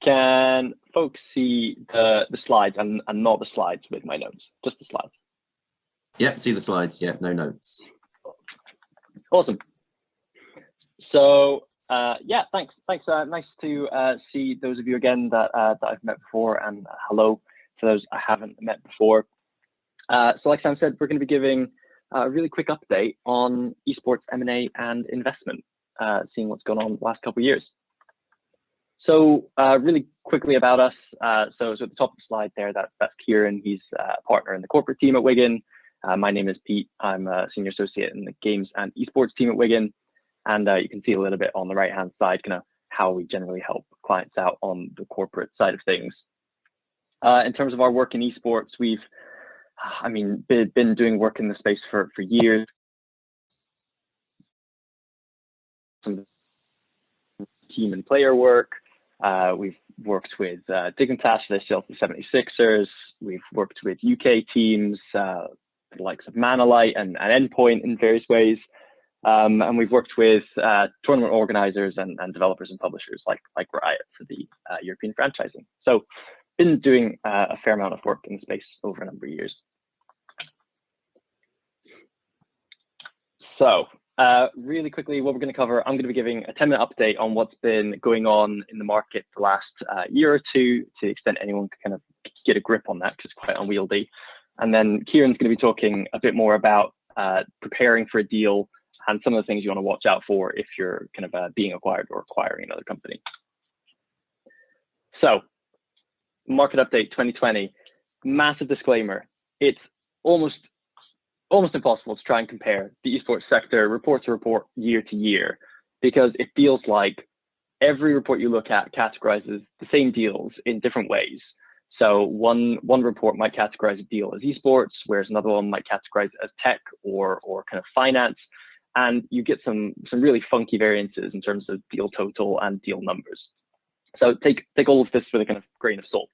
Can folks see the slides and not the slides with my notes, just the slides? Yep, see the slides. Yeah, no notes. Awesome. So yeah, thanks. Nice to see those of you again that I've met before, and hello to those I haven't met before. So like Sam said, we're going to be giving a really quick update on esports M&A and investment, seeing what's gone on the last couple of years. So really quickly about us. So at the top of the slide there, that's Kieran. He's a partner in the corporate team at Wiggin. My name is Pete. I'm a senior associate in the games and esports team at Wiggin. And you can see a little bit on the right-hand side, kind of how we generally help clients out on the corporate side of things. In terms of our work in esports, we've, been doing work in the space for years. Some team and player work. We've worked with Dignitas, the 76ers. We've worked with UK teams, the likes of Manalite and Endpoint in various ways. And we've worked with tournament organizers and developers and publishers like Riot for the European franchising. So been doing a fair amount of work in the space over a number of years. So really quickly, what we're going to cover, I'm going to be giving a 10-minute update on what's been going on in the market the last year or two, to the extent anyone can kind of get a grip on that, because it's quite unwieldy. And then Kieran's going to be talking a bit more about preparing for a deal and some of the things you want to watch out for if you're kind of being acquired or acquiring another company. So, market update 2020. Massive disclaimer: it's almost impossible to try and compare the esports sector report to report, year to year, because it feels like every report you look at categorizes the same deals in different ways. So one report might categorize a deal as esports, whereas another one might categorize it as tech or kind of finance. And you get some really funky variances in terms of deal total and deal numbers. So take all of this with a kind of grain of salt.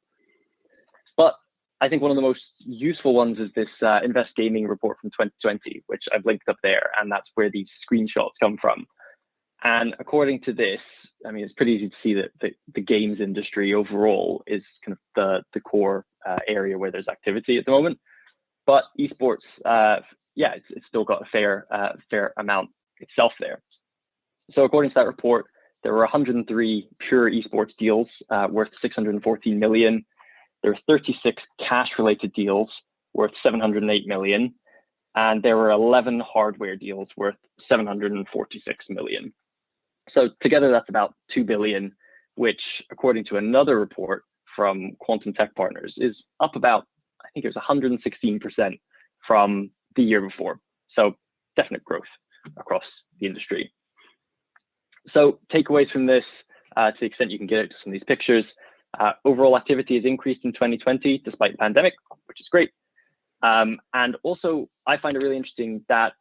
But I think one of the most useful ones is this Invest Gaming report from 2020, which I've linked up there, and that's where these screenshots come from. And according to this, I mean, it's pretty easy to see that the games industry overall is kind of the core area where there's activity at the moment. But esports, yeah, it's still got a fair amount itself there. So according to that report, there were 103 pure esports deals worth 614 million. There were 36 cash-related deals worth 708 million, and there were 11 hardware deals worth 746 million. So together, that's about 2 billion, which, according to another report from Quantum Tech Partners, is up about, I think it was 116% from the year before. So definite growth across the industry. So takeaways from this, to the extent you can get it to some of these pictures, overall activity has increased in 2020 despite the pandemic, which is great. And also, I find it really interesting that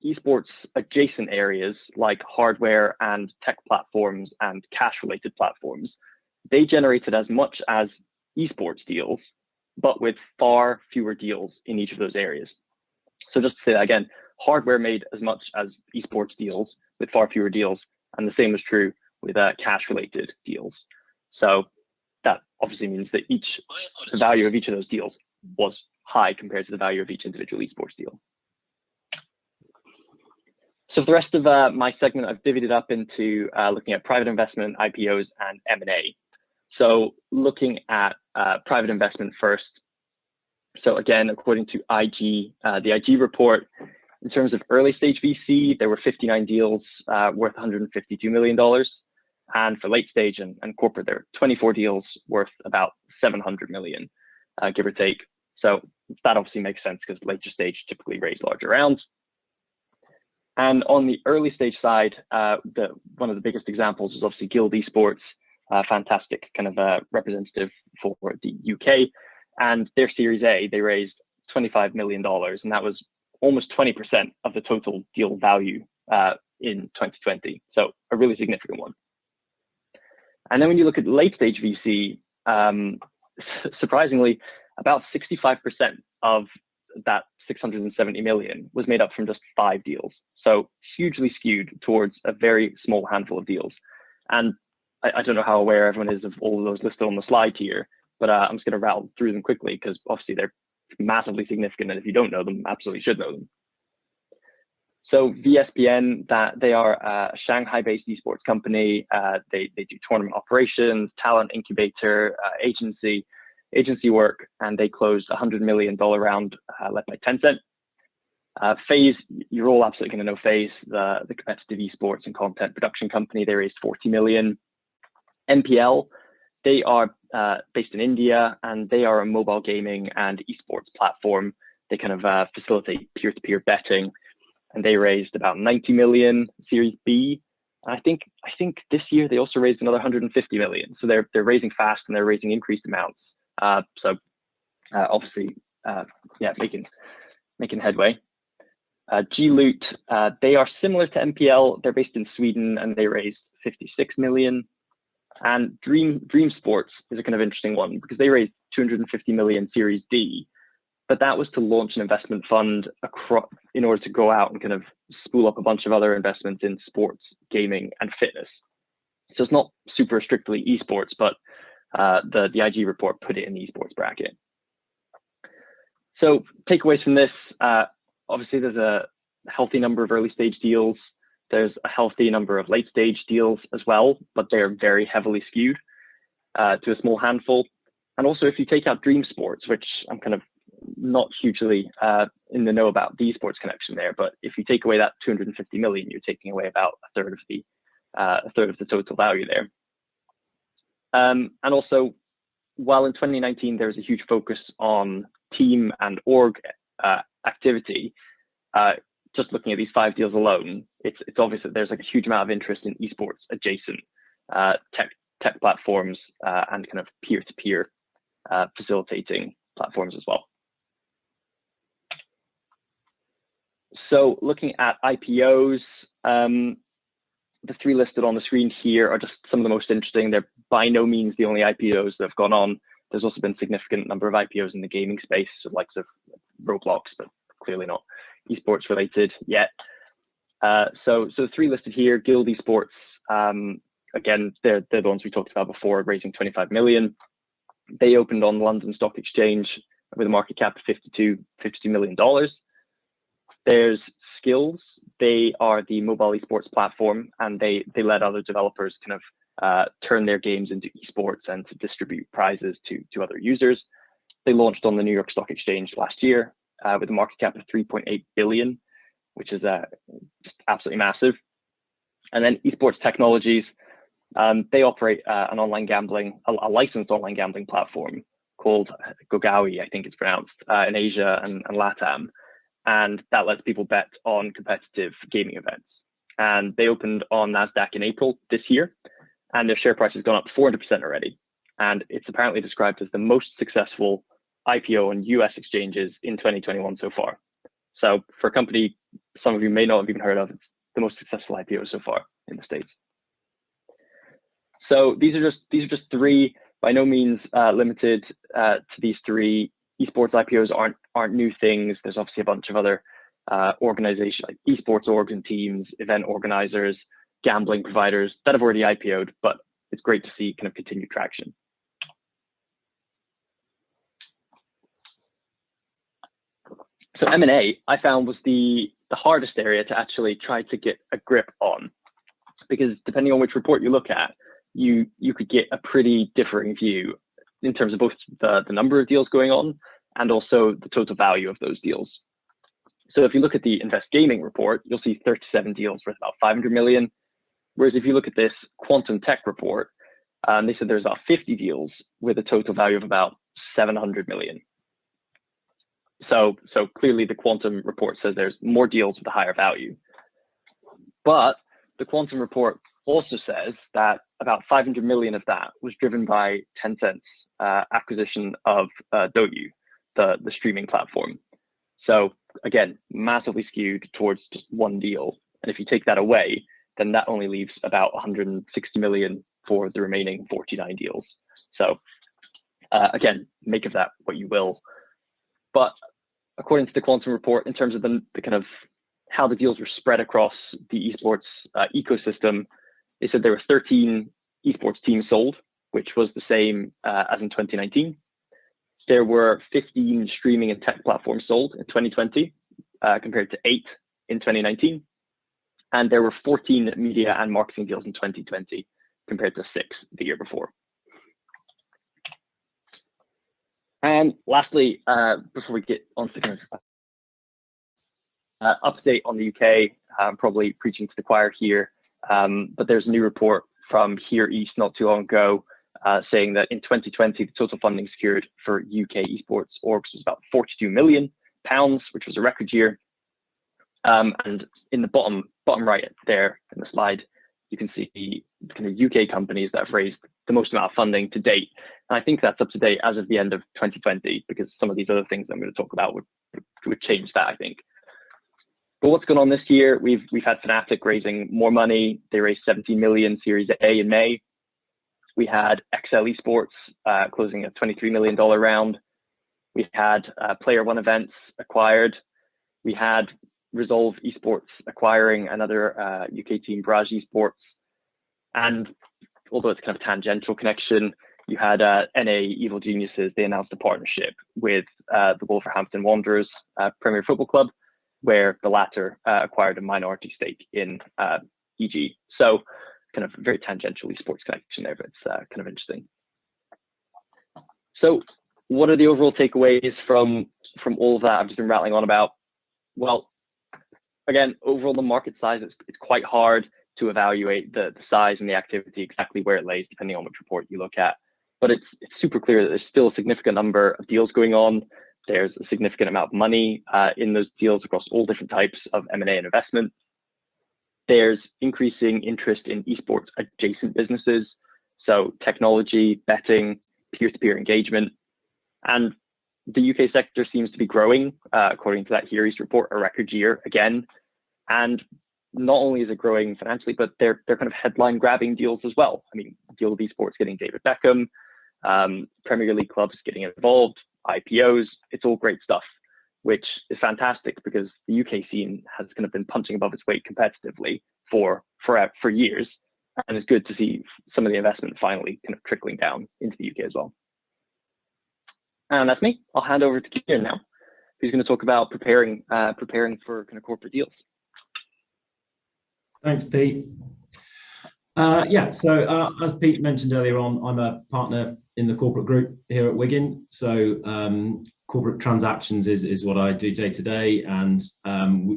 esports adjacent areas like hardware and tech platforms and cash-related platforms, they generated as much as esports deals, but with far fewer deals in each of those areas. So just to say that again, hardware made as much as esports deals with far fewer deals, and the same was true with cash-related deals. So that obviously means that the value of each of those deals was high compared to the value of each individual esports deal. So for the rest of my segment, I've divvied it up into looking at private investment, IPOs, and M&A. So looking at private investment first. So again, according to IG, the IG report, in terms of early stage VC, there were 59 deals worth $152 million. And for late stage and corporate, there were 24 deals worth about 700 million, give or take. So that obviously makes sense because later stage typically raise larger rounds. And on the early stage side, one of the biggest examples is obviously Guild Esports, fantastic kind of representative for the UK. And their Series A, they raised $25 million, and that was almost 20% of the total deal value in 2020. So a really significant one. And then when you look at late stage VC, surprisingly, about 65% of that 670 million was made up from just 5 deals. So hugely skewed towards a very small handful of deals. And I don't know how aware everyone is of all of those listed on the slide here, but I'm just going to rattle through them quickly because obviously they're massively significant, and if you don't know them, absolutely should know them. So VSPN, that they are a Shanghai-based esports company. They do tournament operations, talent incubator, agency work, and they closed a $100 million round led by Tencent. FaZe, you're all absolutely going to know FaZe, the competitive esports and content production company. They raised 40 million. MPL, they are based in India, and they are a mobile gaming and esports platform. They kind of facilitate peer-to-peer betting, and they raised about 90 million Series B. I think this year they also raised another 150 million. So they're raising fast, and they're raising increased amounts. Obviously, making headway. G-Loot, they are similar to MPL. They're based in Sweden, and they raised 56 million. And Dream Sports is a kind of interesting one because they raised 250 million Series D, but that was to launch an investment fund in order to go out and kind of spool up a bunch of other investments in sports, gaming, and fitness. So it's not super strictly esports, but the IG report put it in the esports bracket. So takeaways from this, obviously there's a healthy number of early stage deals. There's a healthy number of late stage deals as well, but they're very heavily skewed to a small handful. And also if you take out Dream Sports, which I'm kind of not hugely in the know about the esports connection there, but if you take away that 250 million, you're taking away about a third of the total value there. And also, while in 2019 there was a huge focus on team and org activity, just looking at these 5 deals alone, it's obvious that there's like a huge amount of interest in esports adjacent tech platforms and kind of peer-to-peer facilitating platforms as well. So looking at IPOs, the 3 listed on the screen here are just some of the most interesting. They're by no means the only IPOs that have gone on. There's also been a significant number of IPOs in the gaming space, so likes of Roblox, but clearly not esports related yet. So 3 listed here. Guild Esports, again, they're the ones we talked about before, raising 25 million. They opened on the London Stock Exchange with a market cap of $52 million. There's Skills. They are the mobile esports platform, and they let other developers kind of turn their games into esports and to distribute prizes to other users. They launched on the New York Stock Exchange last year with a market cap of 3.8 billion, which is just absolutely massive. And then Esports Technologies, they operate an online gambling, a licensed online gambling platform called Gogawi, I think it's pronounced, in Asia and LATAM. And that lets people bet on competitive gaming events. And they opened on NASDAQ in April this year, and their share price has gone up 400% already. And it's apparently described as the most successful IPO on US exchanges in 2021 so far. So for a company some of you may not have even heard of, it's the most successful IPO so far in the States. So these are just 3, by no means limited to these 3. Esports IPOs aren't new things. There's obviously a bunch of other organizations like esports orgs and teams, event organizers, gambling providers that have already IPO'd, but it's great to see kind of continued traction. So M&A, I found, was the hardest area to actually try to get a grip on, because depending on which report you look at, you could get a pretty differing view in terms of both the number of deals going on and also the total value of those deals. So if you look at the Invest Gaming report, you'll see 37 deals worth about 500 million. Whereas if you look at this Quantum Tech report, they said there's about 50 deals with a total value of about 700 million. So clearly the Quantum report says there's more deals with a higher value. But the Quantum report also says that about 500 million of that was driven by Tencent's acquisition of Douyu, the streaming platform. So again, massively skewed towards just one deal. And if you take that away, then that only leaves about 160 million for the remaining 49 deals. So again, make of that what you will. But according to the Quantum report, in terms of the kind of how the deals were spread across the esports ecosystem, they said there were 13 esports teams sold, which was the same as in 2019. There were 15 streaming and tech platforms sold in 2020, compared to 8 in 2019. And there were 14 media and marketing deals in 2020, compared to 6 the year before. And lastly, before we get on to kind of update on the UK, I'm probably preaching to the choir here, but there's a new report from Here East not too long ago, saying that in 2020, the total funding secured for UK esports orgs was about £42 million, which was a record year. And in the bottom right there in the slide, you can see the kind of UK companies that have raised the most amount of funding to date. And I think that's up to date as of the end of 2020, because some of these other things I'm going to talk about would change that, I think. But what's going on this year? We've had Fnatic raising more money. They raised 17 million Series A in May. We had XL Esports closing a $23 million round. We had Player One Events acquired. We had Resolve Esports acquiring another UK team, Brage Esports. And although it's kind of a tangential connection, you had NA Evil Geniuses. They announced a partnership with the Wolverhampton Wanderers Premier Football Club, where the latter acquired a minority stake in EG. So kind of very tangential esports connection there, but it's kind of interesting. So what are the overall takeaways from all of that I've just been rattling on about? Well, again, overall the market size, it's quite hard to evaluate the size and the activity exactly where it lays, depending on which report you look at. But it's super clear that there's still a significant number of deals going on. There's a significant amount of money in those deals across all different types of M&A and investment. There's increasing interest in esports adjacent businesses, so technology, betting, peer-to-peer engagement. And the UK sector seems to be growing, according to that Here East report, a record year again. And not only is it growing financially, but they're kind of headline grabbing deals as well. I mean, deal with esports getting David Beckham, Premier League clubs getting involved, IPOs, it's all great stuff, which is fantastic because the UK scene has kind of been punching above its weight competitively for years. And it's good to see some of the investment finally kind of trickling down into the UK as well. And that's me. I'll hand over to Kieran now, who's going to talk about preparing for kind of corporate deals. Thanks, Pete. So as Pete mentioned earlier on, I'm a partner in the corporate group here at Wiggin. So corporate transactions is what I do day to day, and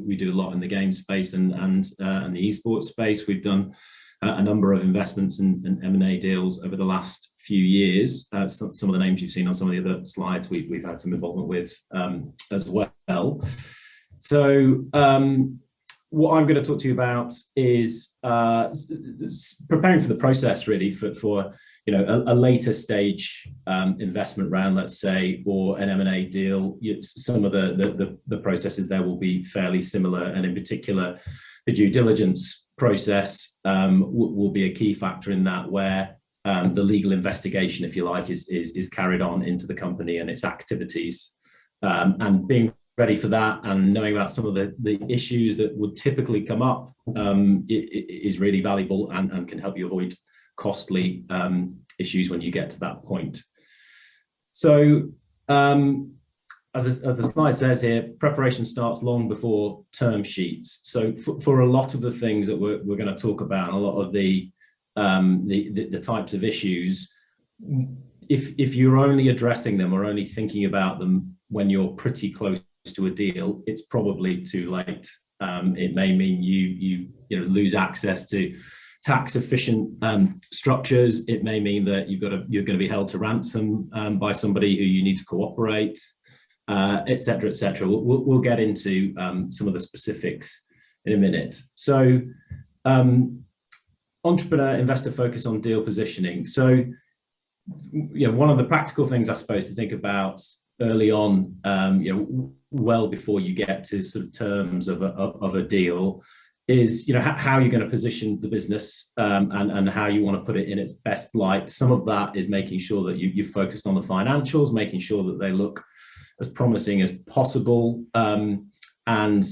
we do a lot in the game space and the esports space. We've done a number of investments and M&A deals over the last few years. Some of the names you've seen on some of the other slides we've had some involvement with as well. So what I'm going to talk to you about is preparing for the process, really, for a later stage investment round, let's say, or an M&A deal. Some of the processes there will be fairly similar, and in particular, the due diligence process will be a key factor in that, where the legal investigation, if you like, is carried on into the company and its activities, and being ready for that and knowing about some of the issues that would typically come up is really valuable and can help you avoid costly issues when you get to that point. So as the slide says here, preparation starts long before term sheets. So for a lot of the things that we're going to talk about, a lot of the types of issues, if you're only addressing them or only thinking about them when you're pretty close to a deal, it's probably too late. It may mean you lose access to tax efficient structures. It may mean that you're going to be held to ransom by somebody who you need to cooperate, etc., etc. We'll get into some of the specifics in a minute. So entrepreneur investor focus on deal positioning. So one of the practical things I suppose to think about early on, well before you get to sort of terms of a deal, is how you're going to position the business and how you want to put it in its best light. Some of that is making sure that you're focused on the financials, making sure that they look as promising as possible. And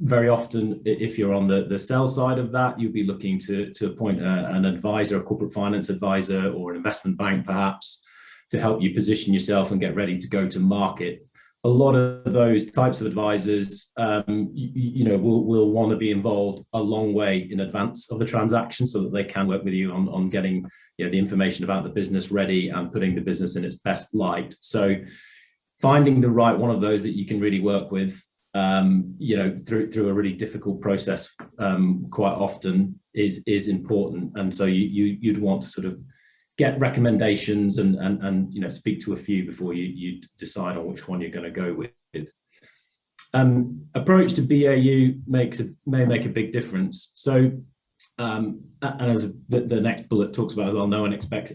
very often, if you're on the sell side of that, you'll be looking to appoint an advisor, a corporate finance advisor, or an investment bank perhaps, to help you position yourself and get ready to go to market. A lot of those types of advisors, will want to be involved a long way in advance of the transaction, so that they can work with you on getting the information about the business ready and putting the business in its best light. So finding the right one of those that you can really work with, through a really difficult process, quite often is important. And so you'd want to sort of get recommendations and speak to a few before you decide on which one you're going to go with. Approach to BAU may make a big difference. So, and as the next bullet talks about as well, no one expects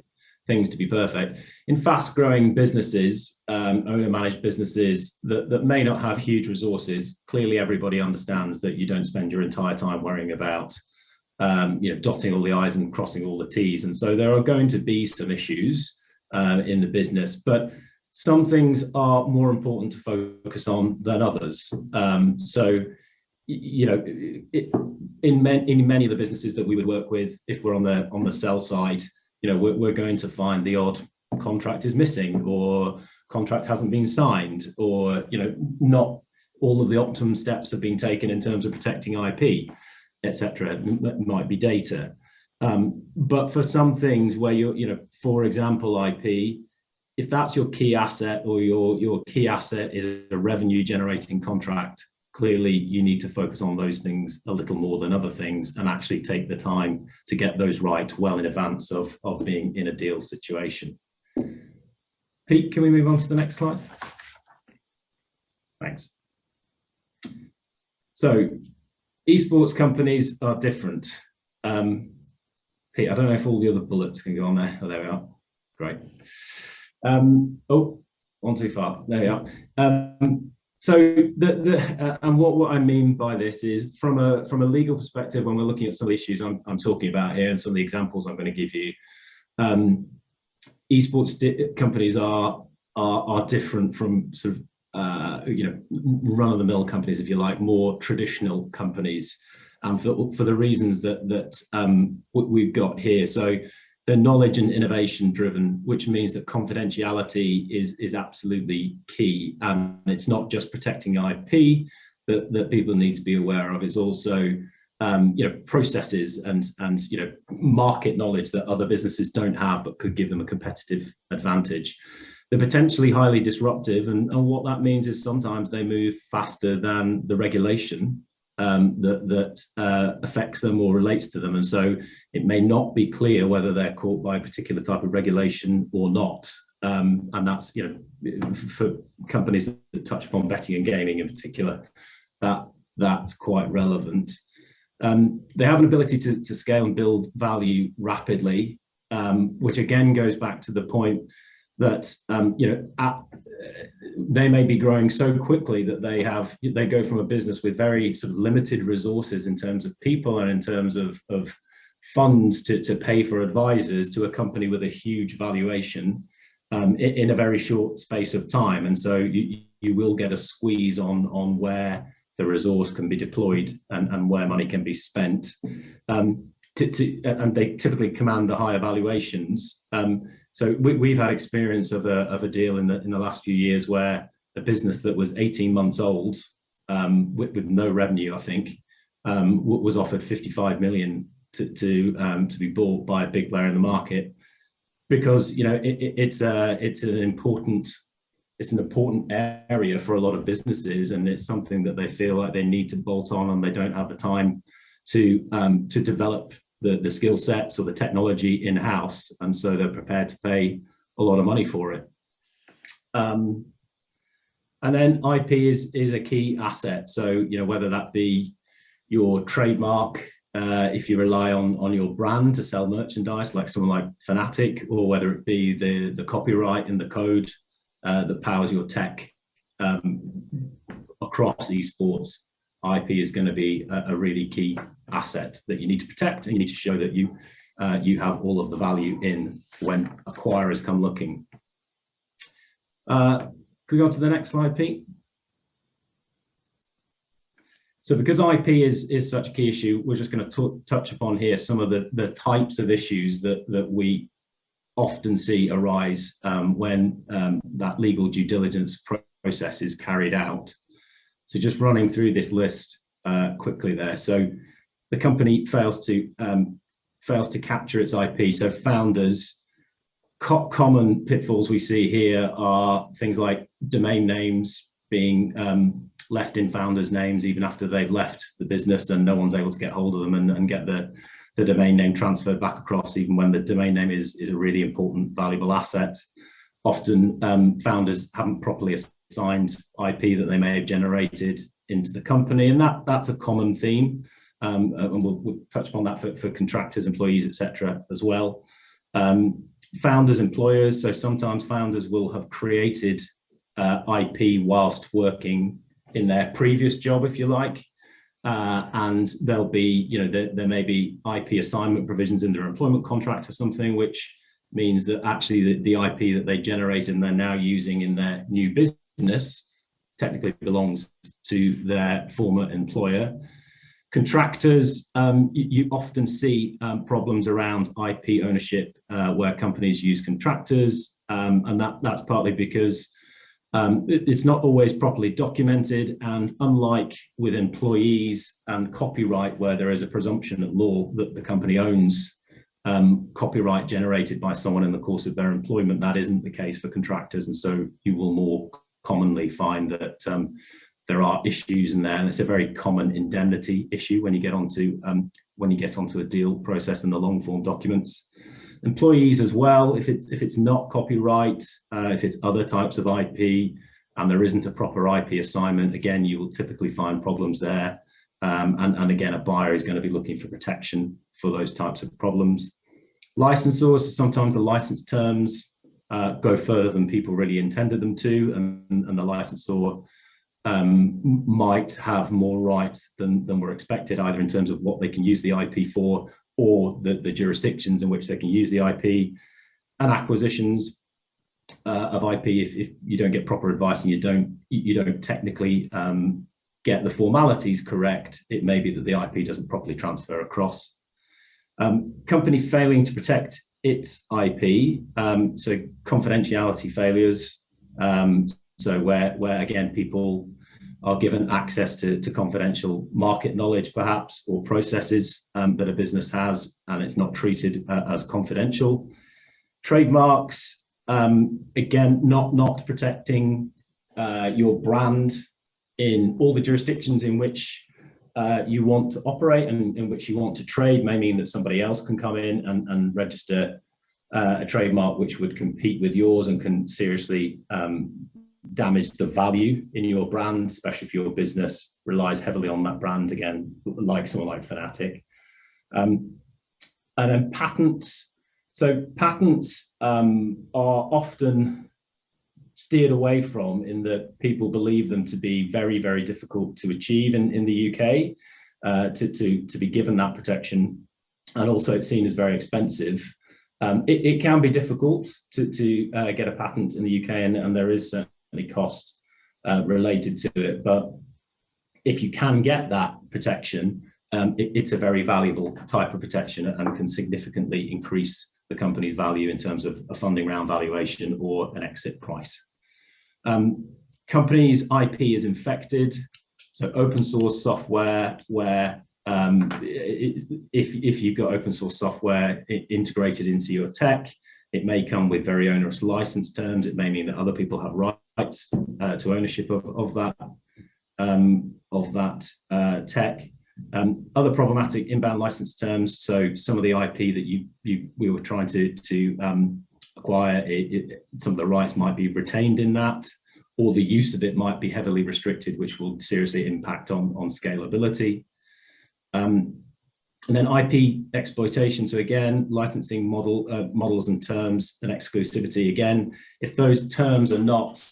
things to be perfect. In fast-growing businesses, owner-managed businesses that may not have huge resources, clearly everybody understands that you don't spend your entire time worrying about dotting all the I's and crossing all the T's. And so there are going to be some issues in the business, but some things are more important to focus on than others. In many of the businesses that we would work with, if we're on the sell side, we're going to find the odd contract is missing, or contract hasn't been signed, or not all of the optimum steps have been taken in terms of protecting IP, etc. It might be data, but for some things where for example, IP, if that's your key asset, or your key asset is a revenue generating contract, clearly you need to focus on those things a little more than other things, and actually take the time to get those right well in advance of being in a deal situation. Pete, can we move on to the next slide? Thanks. So esports companies are different. Pete, I don't know if all the other bullets can go on there. Oh, there we are. Great. One too far. There we are. So and what I mean by this is, from a legal perspective, when we're looking at some of the issues I'm talking about here and some of the examples I'm going to give you, esports companies are different from sort of run-of-the-mill companies, if you like, more traditional companies, and for the reasons that we've got here. So they're knowledge and innovation driven, which means that confidentiality is absolutely key. And it's not just protecting IP that people need to be aware of. It's also processes and market knowledge that other businesses don't have, but could give them a competitive advantage. They're potentially highly disruptive, and what that means is sometimes they move faster than the regulation that affects them or relates to them, and so it may not be clear whether they're caught by a particular type of regulation or not. And that's for companies that touch upon betting and gaming in particular, that's quite relevant. They have an ability to scale and build value rapidly, which again goes back to the point that they may be growing so quickly that they go from a business with very sort of limited resources in terms of people and in terms of funds to pay for advisors, to a company with a huge valuation in a very short space of time. And so you will get a squeeze on where the resource can be deployed and where money can be spent. And they typically command the higher valuations. So we've had experience of a deal in the last few years where a business that was 18 months old with no revenue, I think, was offered 55 million to be bought by a big player in the market, because it's an important area for a lot of businesses, and it's something that they feel like they need to bolt on, and they don't have the time to develop the skill sets or the technology in-house, and so they're prepared to pay a lot of money for it. And then IP is a key asset. So whether that be your trademark, if you rely on your brand to sell merchandise, like someone like Fnatic, or whether it be the copyright and the code that powers your tech across esports, IP is going to be a really key asset that you need to protect, and you need to show that you have all of the value in when acquirers come looking. Can we go on to the next slide, Pete? So because IP is such a key issue, we're just going to touch upon here some of the types of issues that we often see arise when that legal due diligence process is carried out. So just running through this list quickly there. So the company fails to capture its IP. So founders, common pitfalls we see here are things like domain names being left in founders' names even after they've left the business, and no one's able to get hold of them and get the domain name transferred back across, even when the domain name is a really important, valuable asset. Often founders haven't properly assigned IP that they may have generated into the company, and that's a common theme. And we'll touch upon that for contractors, employees, etc. as well. Founders, employers, so sometimes founders will have created IP whilst working in their previous job, if you like, and there'll be, there may be IP assignment provisions in their employment contract or something, which means that actually the IP that they generated and they're now using in their new business technically belongs to their former employer. Contractors, you often see problems around IP ownership where companies use contractors, and that's partly because it's not always properly documented, and unlike with employees and copyright, where there is a presumption at law that the company owns copyright generated by someone in the course of their employment, that isn't the case for contractors, and so you will more commonly find that there are issues in there, and it's a very common indemnity issue when you get onto a deal process in the long form documents. Employees as well, if it's not copyright, if it's other types of IP and there isn't a proper IP assignment, again, you will typically find problems there. And again, a buyer is going to be looking for protection for those types of problems. Licensors, sometimes the license terms go further than people really intended them to, and the licensor might have more rights than were expected, either in terms of what they can use the IP for or the jurisdictions in which they can use the IP. And acquisitions of IP, if you don't get proper advice and you don't technically get the formalities correct, it may be that the IP doesn't properly transfer across. Company failing to protect its IP, so confidentiality failures, so where again people are given access to confidential market knowledge perhaps, or processes that a business has, and it's not treated as confidential. Trademarks, again, not protecting your brand in all the jurisdictions in which you want to operate and in which you want to trade may mean that somebody else can come in and register a trademark which would compete with yours and can seriously damage the value in your brand, especially if your business relies heavily on that brand, again, like someone like Fnatic. And then patents. So patents are often steered away from, in that people believe them to be very, very difficult to achieve in the UK, to be given that protection, and also it's seen as very expensive. It can be difficult to get a patent in the UK, and there is certainly cost related to it, but if you can get that protection, it's a very valuable type of protection and can significantly increase the company's value in terms of a funding round valuation or an exit price. Companies' IP is infected, so open source software where if you've got open source software integrated into your tech, it may come with very onerous license terms. It may mean that other people have rights to ownership of that tech. Other problematic inbound license terms. So some of the IP that we were trying to acquire, some of the rights might be retained in that, or the use of it might be heavily restricted, which will seriously impact on scalability. And then IP exploitation. So again, licensing models and terms and exclusivity. Again, if those terms are not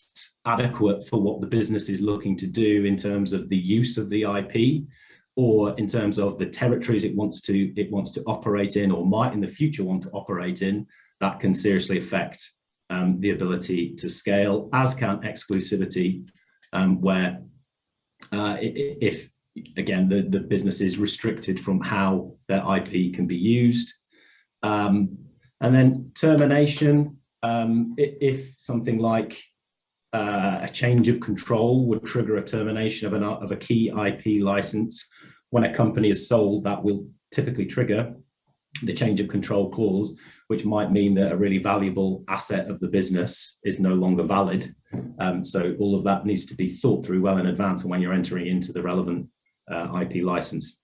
adequate for what the business is looking to do in terms of the use of the IP, or in terms of the territories it wants to operate in, or might in the future want to operate in, that can seriously affect the ability to scale, as can exclusivity, where if again, the business is restricted from how their IP can be used. And then termination, if something like a change of control would trigger a termination of a key IP license. When a company is sold, that will typically trigger the change of control clause, which might mean that a really valuable asset of the business is no longer valid. So all of that needs to be thought through well in advance when you're entering into the relevant IP license.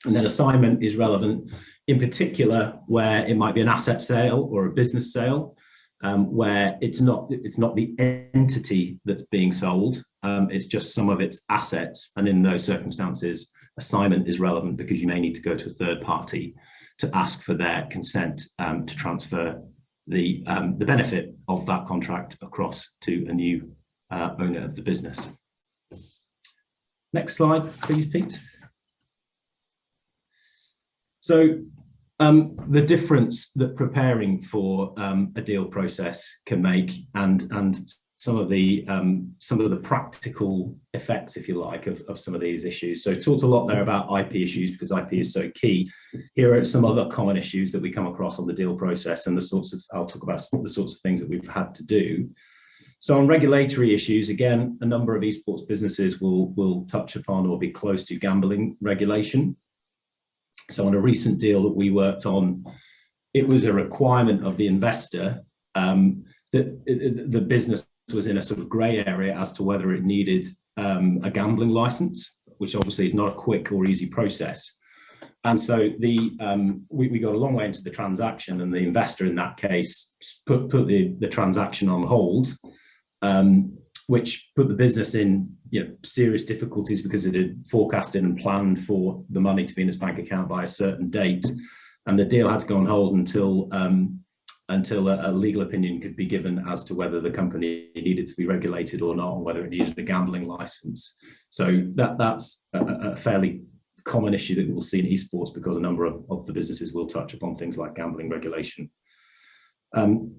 And then assignment is relevant in particular where it might be an asset sale or a business sale, where it's not the entity that's being sold, it's just some of its assets. And in those circumstances, assignment is relevant because you may need to go to a third party to ask for their consent to transfer the benefit of that contract across to a new owner of the business. Next slide, please, Pete. So the difference that preparing for a deal process can make, and some of the practical effects, if you like, of some of these issues. So talked a lot there about IP issues because IP is so key. Here are some other common issues that we come across on the deal process, and I'll talk about the sorts of things that we've had to do. So on regulatory issues, again, a number of esports businesses will touch upon or be close to gambling regulation. So on a recent deal that we worked on, it was a requirement of the investor that the business was in a sort of grey area as to whether it needed a gambling license, which obviously is not a quick or easy process. And so we got a long way into the transaction, and the investor in that case put the transaction on hold, which put the business in serious difficulties because it had forecasted and planned for the money to be in its bank account by a certain date, and the deal had to go on hold until a legal opinion could be given as to whether the company needed to be regulated or not, and whether it needed a gambling license. So that's a fairly common issue that we'll see in esports because a number of the businesses will touch upon things like gambling regulation.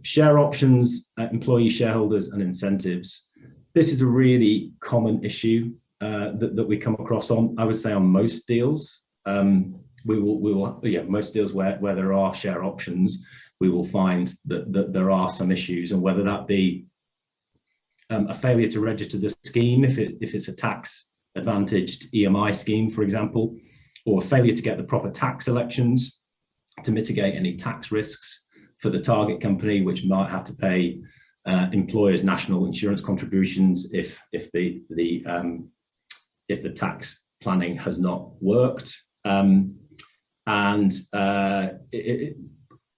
Share options, employee shareholders and incentives. This is a really common issue that we come across on, I would say, on most deals. Most deals where there are share options, we will find that there are some issues, and whether that be a failure to register the scheme if it's a tax advantaged EMI scheme, for example, or a failure to get the proper tax elections to mitigate any tax risks for the target company, which might have to pay employers' national insurance contributions if the tax planning has not worked.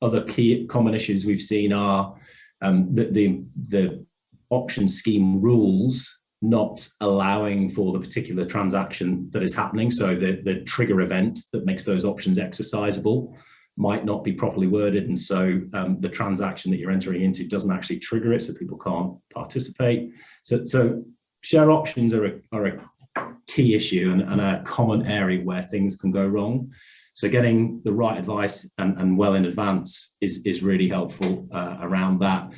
Other key common issues we've seen are the option scheme rules not allowing for the particular transaction that is happening. So the trigger event that makes those options exercisable might not be properly worded, and so the transaction that you're entering into doesn't actually trigger it, so people can't participate. So share options are a key issue and a common area where things can go wrong. So getting the right advice and well in advance is really helpful around that.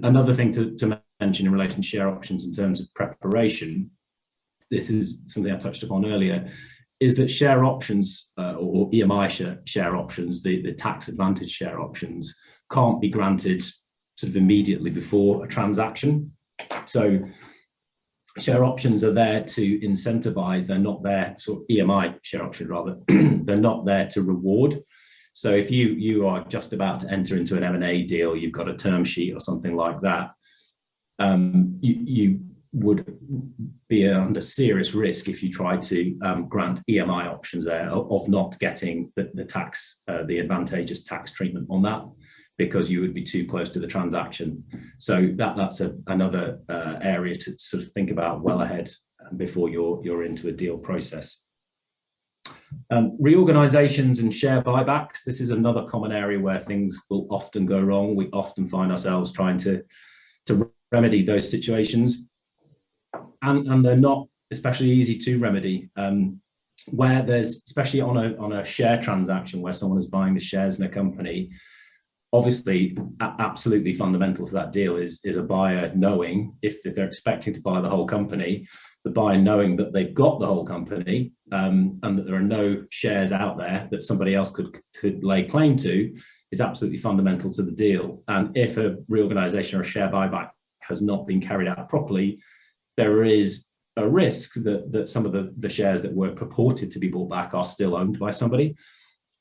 Another thing to mention in relation to share options in terms of preparation, this is something I touched upon earlier, is that share options or EMI share options, the tax advantage share options, can't be granted sort of immediately before a transaction. So share options are there to incentivize, they're not there, sort of EMI share options rather, they're not there to reward. So if you are just about to enter into an M&A deal, you've got a term sheet or something like that, you would be under serious risk if you try to grant EMI options there of not getting the tax, the advantageous tax treatment on that, because you would be too close to the transaction. So that's another area to sort of think about well ahead before you're into a deal process. Reorganizations and share buybacks. This is another common area where things will often go wrong. We often find ourselves trying to remedy those situations, and they're not especially easy to remedy. Where there's, especially on a share transaction where someone is buying the shares in a company, obviously absolutely fundamental to that deal is a buyer knowing if they're expecting to buy the whole company, the buyer knowing that they've got the whole company, and that there are no shares out there that somebody else could lay claim to, is absolutely fundamental to the deal. And if a reorganization or a share buyback has not been carried out properly, there is a risk that some of the shares that were purported to be bought back are still owned by somebody.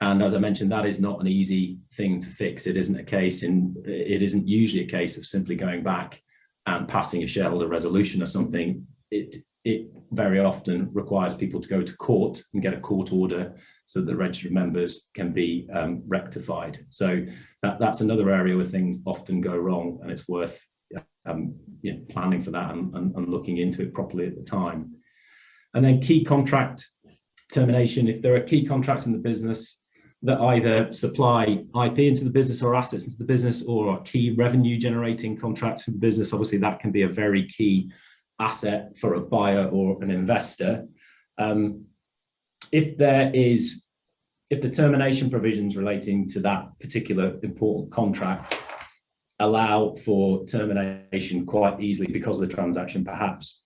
And as I mentioned, that is not an easy thing to fix. It isn't usually a case of simply going back and passing a shareholder resolution or something. It very often requires people to go to court and get a court order so that the registered members can be rectified. So that's another area where things often go wrong, and it's worth planning for that and looking into it properly at the time. And then key contract termination. If there are key contracts in the business that either supply IP into the business or assets into the business, or are key revenue generating contracts for the business, obviously that can be a very key asset for a buyer or an investor. If the termination provisions relating to that particular important contract allow for termination quite easily because of the transaction, perhaps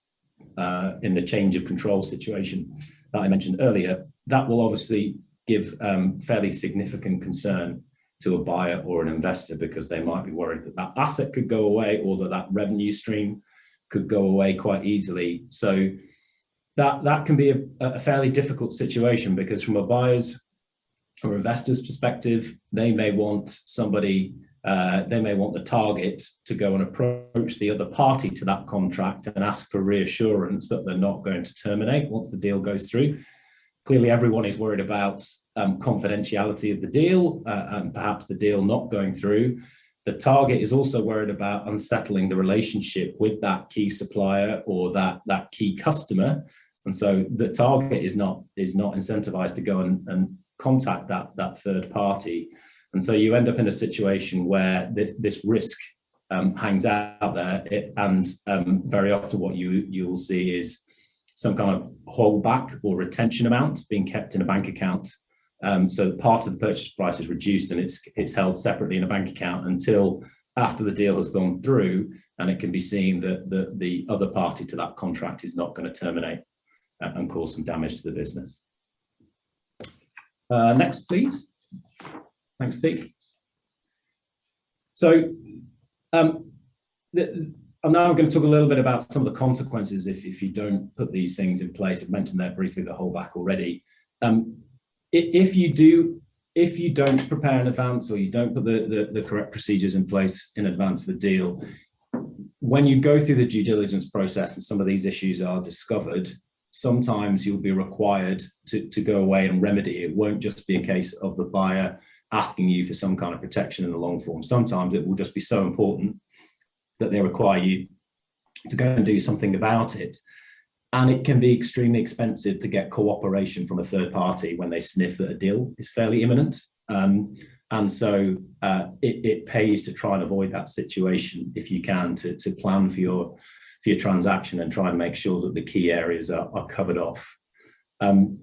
in the change of control situation that I mentioned earlier, that will obviously give fairly significant concern to a buyer or an investor, because they might be worried that that asset could go away, or that revenue stream could go away quite easily. So that can be a fairly difficult situation, because from a buyer's or investor's perspective, they may want the target to go and approach the other party to that contract and ask for reassurance that they're not going to terminate once the deal goes through. Clearly, everyone is worried about confidentiality of the deal and perhaps the deal not going through. The target is also worried about unsettling the relationship with that key supplier or that key customer. And so the target is not incentivized to go and contact that third party. And so you end up in a situation where this risk hangs out there. And very often what you will see is some kind of holdback or retention amount being kept in a bank account. So part of the purchase price is reduced and it's held separately in a bank account until after the deal has gone through, and it can be seen that the other party to that contract is not going to terminate and cause some damage to the business. Next, please. Thanks, Pete. So I'm now going to talk a little bit about some of the consequences if you don't put these things in place. I've mentioned there briefly the holdback already. If you don't prepare in advance, or you don't put the correct procedures in place in advance of the deal, when you go through the due diligence process and some of these issues are discovered, sometimes you'll be required to go away and remedy. It won't just be a case of the buyer asking you for some kind of protection in the long form. Sometimes it will just be so important that they require you to go and do something about it. And it can be extremely expensive to get cooperation from a third party when they sniff that a deal is fairly imminent. And so it pays to try and avoid that situation if you can, to plan for your transaction and try and make sure that the key areas are covered off.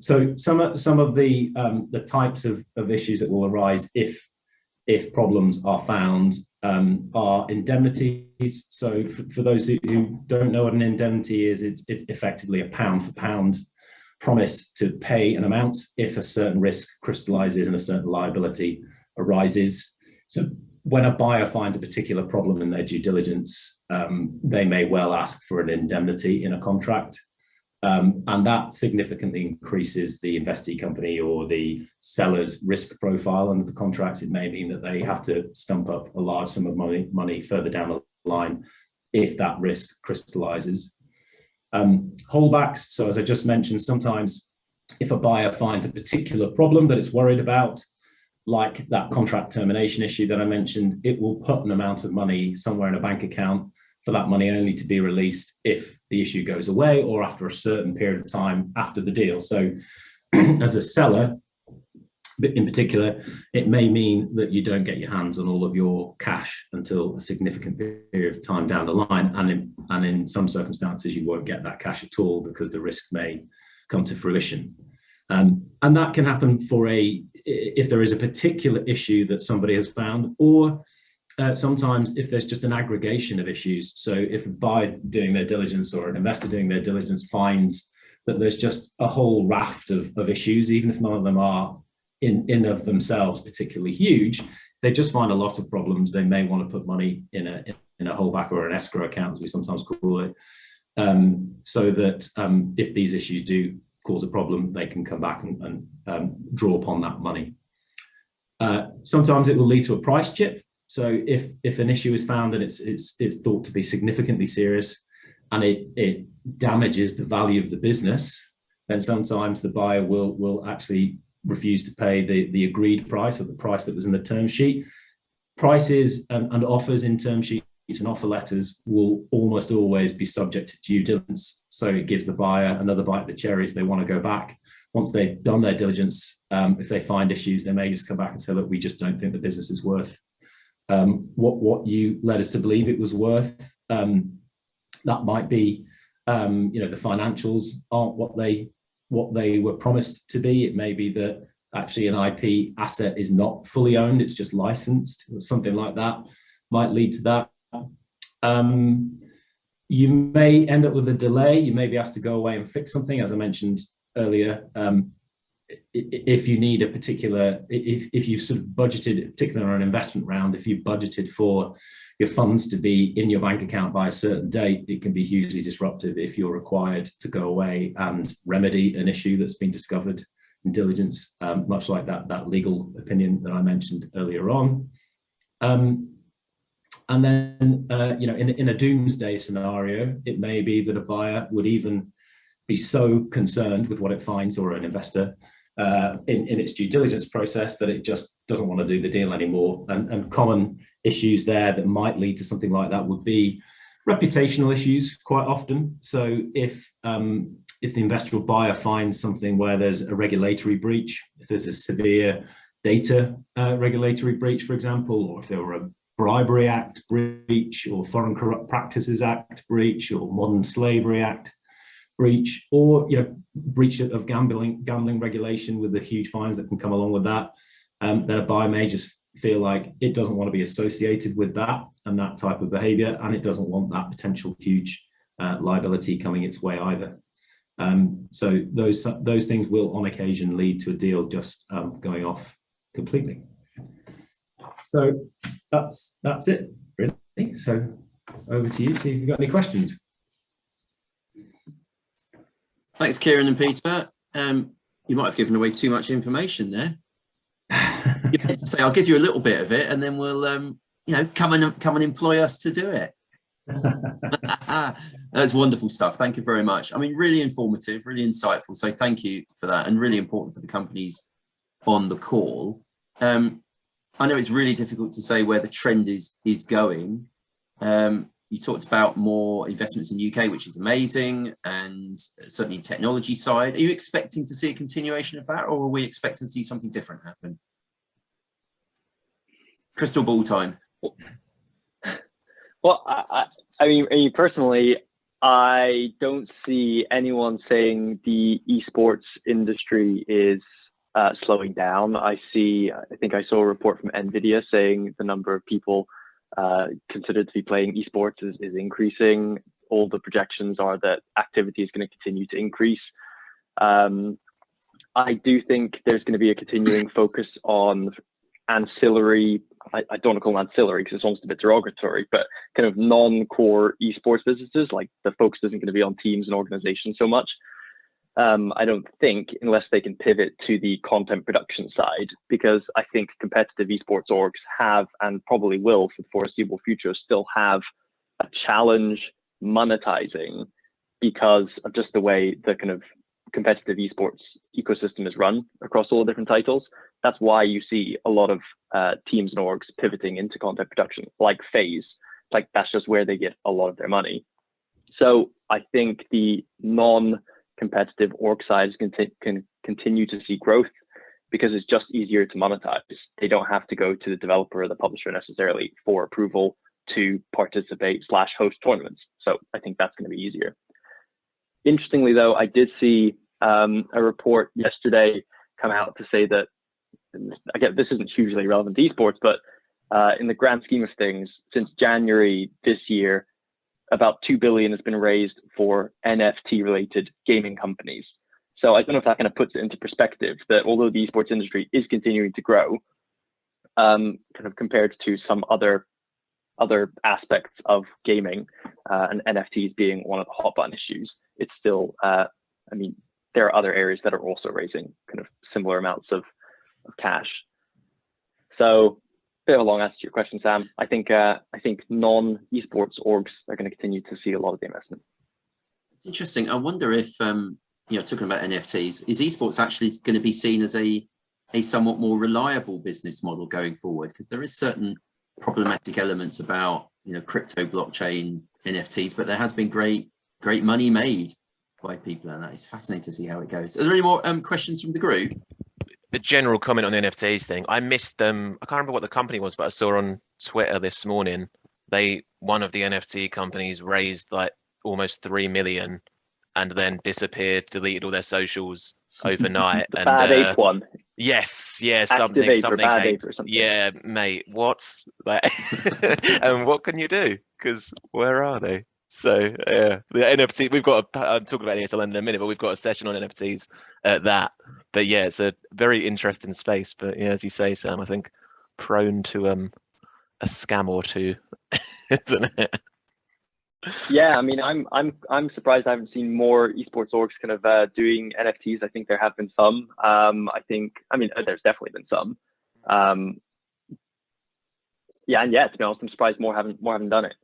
So some of the types of issues that will arise if problems are found are indemnities. So for those who don't know what an indemnity is, it's effectively a pound for pound promise to pay an amount if a certain risk crystallizes and a certain liability arises. So when a buyer finds a particular problem in their due diligence, they may well ask for an indemnity in a contract. And that significantly increases the investee company or the seller's risk profile under the contracts. It may mean that they have to stump up a large sum of money further down the line if that risk crystallizes. Holdbacks. So as I just mentioned, sometimes if a buyer finds a particular problem that it's worried about, like that contract termination issue that I mentioned, it will put an amount of money somewhere in a bank account for that money only to be released if the issue goes away or after a certain period of time after the deal. So as a seller, in particular, it may mean that you don't get your hands on all of your cash until a significant period of time down the line. And in some circumstances, you won't get that cash at all because the risk may come to fruition. And that can happen if there is a particular issue that somebody has found, or sometimes if there's just an aggregation of issues, so if a buyer doing their diligence or an investor doing their diligence finds that there's just a whole raft of issues, even if none of them are in of themselves particularly huge, they just find a lot of problems, they may want to put money in a holdback or an escrow account, as we sometimes call it, so that if these issues do cause a problem, they can come back and draw upon that money. Sometimes it will lead to a price chip. So if an issue is found and it's thought to be significantly serious and it damages the value of the business, then sometimes the buyer will actually refuse to pay the agreed price, or the price that was in the term sheet. Prices and offers in term sheets and offer letters will almost always be subject to due diligence. So it gives the buyer another bite of the cherry if they want to go back. Once they've done their diligence, if they find issues, they may just come back and say, look, we just don't think the business is worth what you led us to believe it was worth. That might be, the financials aren't what they were promised to be. It may be that actually an IP asset is not fully owned, it's just licensed, or something like that might lead to that. You may end up with a delay. You may be asked to go away and fix something, as I mentioned earlier. If you need a particular, if you sort of budgeted, particularly on an investment round, if you budgeted for your funds to be in your bank account by a certain date, it can be hugely disruptive if you're required to go away and remedy an issue that's been discovered in diligence, much like that legal opinion that I mentioned earlier on. And then, in a doomsday scenario, it may be that a buyer would even be so concerned with what it finds, or an investor in its due diligence process, that it just doesn't want to do the deal anymore. And common issues there that might lead to something like that would be reputational issues quite often. So if the investor or buyer finds something where there's a regulatory breach, if there's a severe data regulatory breach, for example, or if there were a Bribery Act breach, or Foreign Corrupt Practices Act breach, or Modern Slavery Act breach, or breach of gambling regulation with the huge fines that can come along with that, then a buyer may just feel like it doesn't want to be associated with that and that type of behavior, and it doesn't want that potential huge liability coming its way either. So those things will on occasion lead to a deal just going off completely. So that's it, really. So over to you, see if you've got any questions. Thanks, Kieran and Peter. You might have given away too much information there. You had to say, I'll give you a little bit of it, and then we'll, come and employ us to do it. That's wonderful stuff. Thank you very much. I mean, really informative, really insightful. So thank you for that, and really important for the companies on the call. I know it's really difficult to say where the trend is going. You talked about more investments in the UK, which is amazing, and certainly technology side. Are you expecting to see a continuation of that, or are we expecting to see something different happen? Crystal ball time. Well, I mean, personally, I don't see anyone saying the esports industry is slowing down. I think I saw a report from NVIDIA saying the number of people considered to be playing esports is increasing. All the projections are that activity is going to continue to increase. I do think there's going to be a continuing focus on ancillary, I don't want to call them ancillary because it's almost a bit derogatory, but kind of non-core esports businesses. Like the focus isn't going to be on teams and organizations so much. I don't think, unless they can pivot to the content production side, because I think competitive esports orgs have, and probably will for the foreseeable future, still have a challenge monetizing because of just the way the kind of competitive esports ecosystem is run across all different titles. That's why you see a lot of teams and orgs pivoting into content production, like FaZe. Like that's just where they get a lot of their money. So I think the non-competitive org sides can continue to see growth because it's just easier to monetize. They don't have to go to the developer or the publisher necessarily for approval to participate / host tournaments. So I think that's going to be easier. Interestingly, though, I did see a report yesterday come out to say that, again, this isn't hugely relevant to esports, but in the grand scheme of things, since January this year, about 2 billion has been raised for NFT related gaming companies. So I don't know if that kind of puts it into perspective that although the esports industry is continuing to grow, kind of compared to some other aspects of gaming, and NFTs being one of the hot button issues, it's still, I mean, there are other areas that are also raising kind of similar amounts of cash. So bit of a long answer to your question, Sam. I think non-esports orgs are going to continue to see a lot of the investment. It's interesting. I wonder if talking about NFTs, is esports actually going to be seen as a somewhat more reliable business model going forward? Because there is certain problematic elements about crypto, blockchain, NFTs, but there has been great money made by people, and that is fascinating to see how it goes. Are there any more questions from the group? A general comment on the NFTs thing. I missed them. I can't remember what the company was, but I saw on Twitter this morning, one of the NFT companies raised like almost 3 million and then disappeared, deleted all their socials overnight. The and Bad Ape one. Yes, something came. Ape or something. Yeah, mate, what? Like, and what can you do? Because where are they? So yeah, the NFT, we've got I'm talking about ESL in a minute, but we've got a session on NFTs at that. But yeah, it's a very interesting space. But yeah, as you say, Sam, I think prone to a scam or two, isn't it? Yeah, I mean, I'm surprised I haven't seen more esports orgs kind of doing NFTs. I think there have been some. There's definitely been some. To be honest, I'm surprised more haven't done it.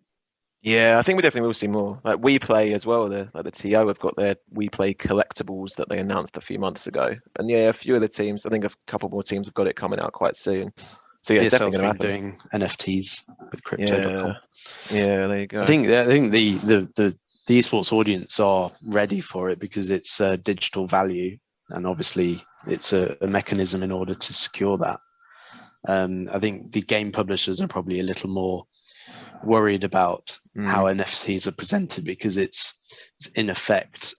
Yeah, I think we definitely will see more. Like WePlay as well. The TO have got their WePlay collectibles that they announced a few months ago, and yeah, a few of the teams. I think a couple more teams have got it coming out quite soon. So yeah, it's definitely going to happen. Doing NFTs with crypto.com. Yeah, there you go. I think the esports audience are ready for it because it's digital value, and obviously it's a mechanism in order to secure that. I think the game publishers are probably a little more worried about how NFTs are presented because it's in effect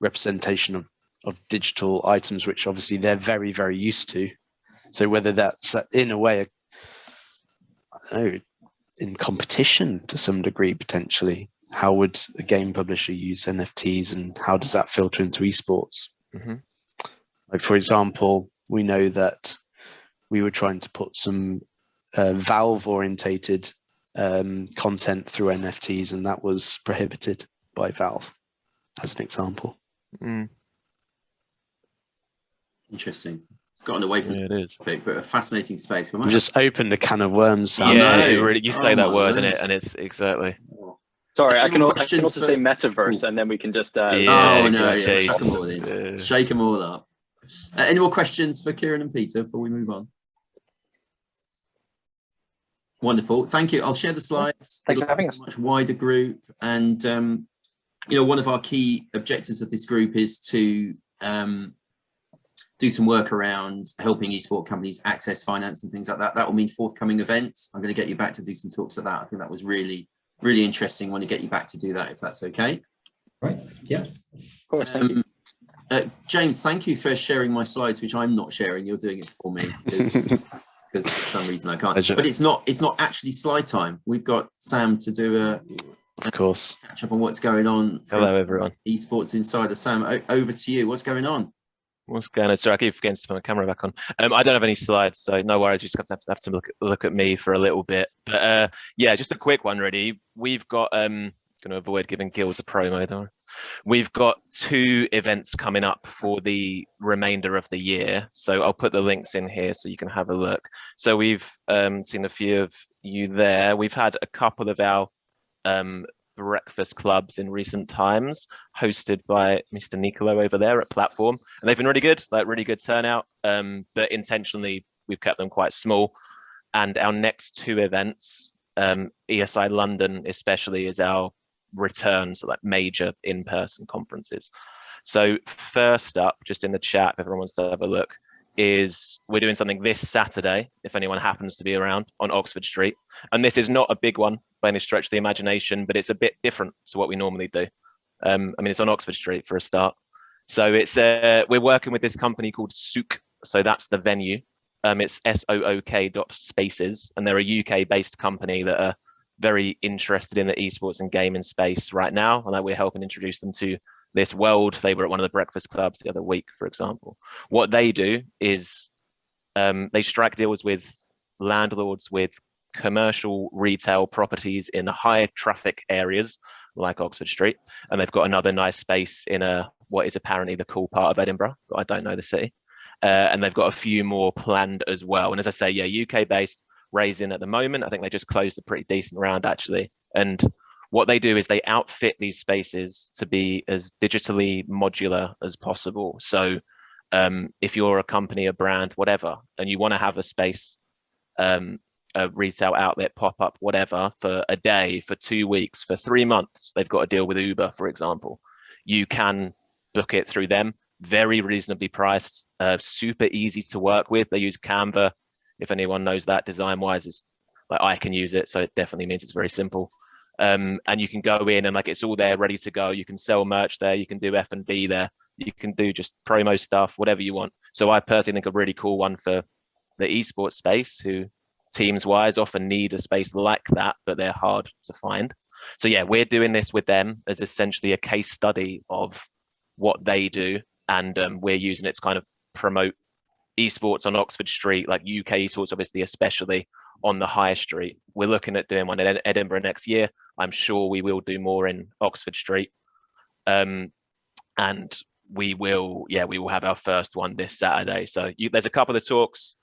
representation of digital items, which obviously they're very, very used to. So whether that's in a way, I don't know, in competition to some degree, potentially, how would a game publisher use NFTs and how does that filter into esports? Mm-hmm. Like, for example, we know that we were trying to put some Valve orientated content through NFTs, and that was prohibited by Valve, as an example. Interesting. Gotten away from the topic, but a fascinating space. We just opened a can of worms. Sam. Yeah, really, you say that word in it, and it's exactly. Sorry, I can also say metaverse, and then we can just. Chuck them all in, shake them all up. Any more questions for Kieran and Peter before we move on? Wonderful, thank you. I'll share the slides. Thanks for having us. A much wider group, and one of our key objectives of this group is to do some work around helping esport companies access finance and things like that. That will mean forthcoming events. I'm going to get you back to do some talks of that. I think that was really, really interesting. I want to get you back to do that if that's okay. Right. Yeah. Of course. Thank you. James, thank you for sharing my slides, which I'm not sharing. You're doing it for me because for some reason I can't. Pleasure. But it's not actually slide time. We've got Sam to do of course, catch up on what's going on. Hello, everyone. Esports Insider. Sam, over to you. What's going on? What's going on? Sorry, I keep forgetting to put my camera back on. I don't have any slides, so no worries. You just have to look at me for a little bit. But yeah, just a quick one, really. We've got going to avoid giving Guild a promo, don't I? We've got 2 events coming up for the remainder of the year. So I'll put the links in here so you can have a look. So we've seen a few of you there. We've had a couple of our breakfast clubs in recent times hosted by Mr. Nicolo over there at Platform, and they've been really good, like really good turnout, but intentionally we've kept them quite small. And our next 2 events, ESI London especially, is our return to like major in-person conferences. So first up, just in the chat, if everyone wants to have a look, is we're doing something this Saturday, if anyone happens to be around, on Oxford Street. And this is not a big one by any stretch of the imagination, but it's a bit different to what we normally do. I mean, it's on Oxford Street for a start. So it's we're working with this company called Souk. So that's the venue. It's sook.spaces, and they're a UK-based company that are very interested in the esports and gaming space right now, and we're helping introduce them to this world. They were at one of the breakfast clubs the other week, for example. What they do is they strike deals with landlords with commercial retail properties in high traffic areas like Oxford Street, and they've got another nice space in what is apparently the cool part of Edinburgh, but I don't know the city. And they've got a few more planned as well. And as I say, yeah, UK based, raising at the moment. I think they just closed a pretty decent round actually. And what they do is they outfit these spaces to be as digitally modular as possible. So if you're a company, a brand, whatever, and you want to have a space, a retail outlet, pop up, whatever, for a day, for 2 weeks, for 3 months, they've got a deal with Uber, for example. You can book it through them, very reasonably priced, super easy to work with. They use Canva. If anyone knows that, design wise, is like I can use it, so it definitely means it's very simple. And you can go in and like it's all there ready to go. You can sell merch there, you can do F&B there, you can do just promo stuff, whatever you want. So I personally think a really cool one for the esports space, who teams wise often need a space like that, but they're hard to find. So yeah, we're doing this with them as essentially a case study of what they do, and we're using it to kind of promote esports on Oxford Street, like UK esports, obviously, especially on the high street. We're looking at doing one in Edinburgh next year. I'm sure we will do more in Oxford Street. And we will have our first one this Saturday. So there's a couple of talks.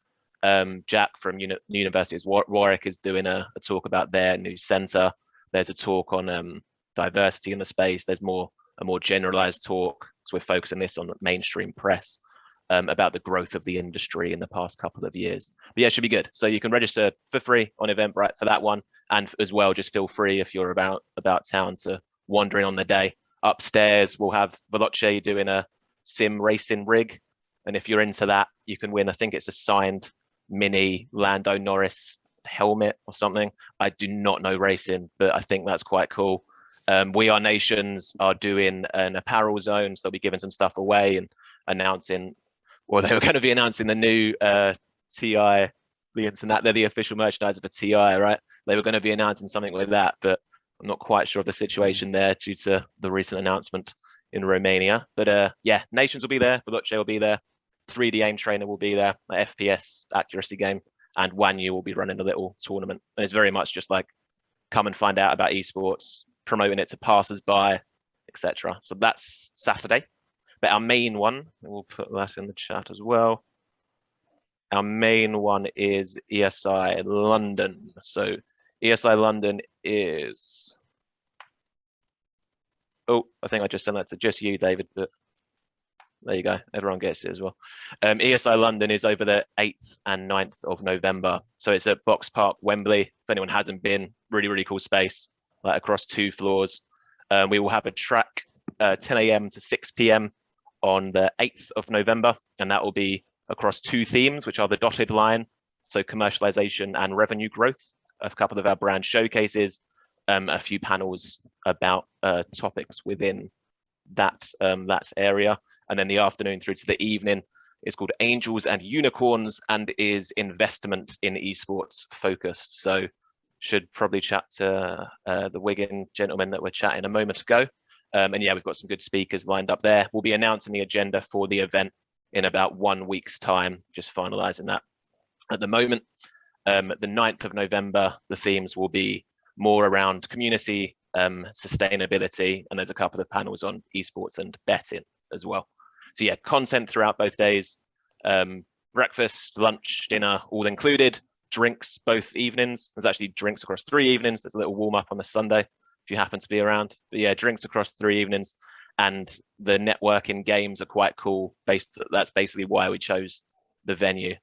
Jack from University of Warwick is doing a talk about their new centre. There's a talk on diversity in the space. There's a more generalized talk, so we're focusing this on mainstream press, about the growth of the industry in the past couple of years. But yeah, it should be good. So you can register for free on Eventbrite for that one, and as well, just feel free if you're about town to wander in on the day. Upstairs, we'll have Veloce doing a sim racing rig, and if you're into that, you can win. I think it's a signed mini Lando Norris helmet or something. I do not know racing, but I think that's quite cool. We Are Nations are doing an apparel zone, so they'll be giving some stuff away and announcing. Well, they were going to be announcing the new TI, they're the official merchandiser for TI, right? They were going to be announcing something like that, but I'm not quite sure of the situation there due to the recent announcement in Romania. But yeah, Nations will be there, Veloce will be there, 3D Aim Trainer will be there, an FPS accuracy game, and Wanyu will be running a little tournament. And it's very much just like, come and find out about esports, promoting it to passers-by, etc. So that's Saturday. But our main one, we'll put that in the chat as well. Our main one is ESI London. So ESI London is, oh, I think I just sent that to just you, David, but there you go. Everyone gets it as well. ESI London is over the 8th and 9th of November. So it's at Box Park, Wembley. If anyone hasn't been, really, really cool space, like across 2 floors. We will have a track 10 a.m. to 6 p.m. on the 8th of November, and that will be across 2 themes, which are the dotted line, so commercialization and revenue growth, a couple of our brand showcases, a few panels about topics within that area, and then the afternoon through to the evening is called Angels and Unicorns and is investment in esports focused. So should probably chat to the Wiggin gentleman that we're chatting a moment ago. And yeah, we've got some good speakers lined up there. We'll be announcing the agenda for the event in about 1 week's time, just finalizing that at the moment. The 9th of November, the themes will be more around community, sustainability, and there's a couple of panels on esports and betting as well. So yeah, content throughout both days, breakfast, lunch, dinner, all included, drinks both evenings. There's actually drinks across 3 evenings. There's a little warm up on the Sunday if you happen to be around. But yeah, drinks across 3 evenings, and the networking games are quite cool. That's basically why we chose the venue,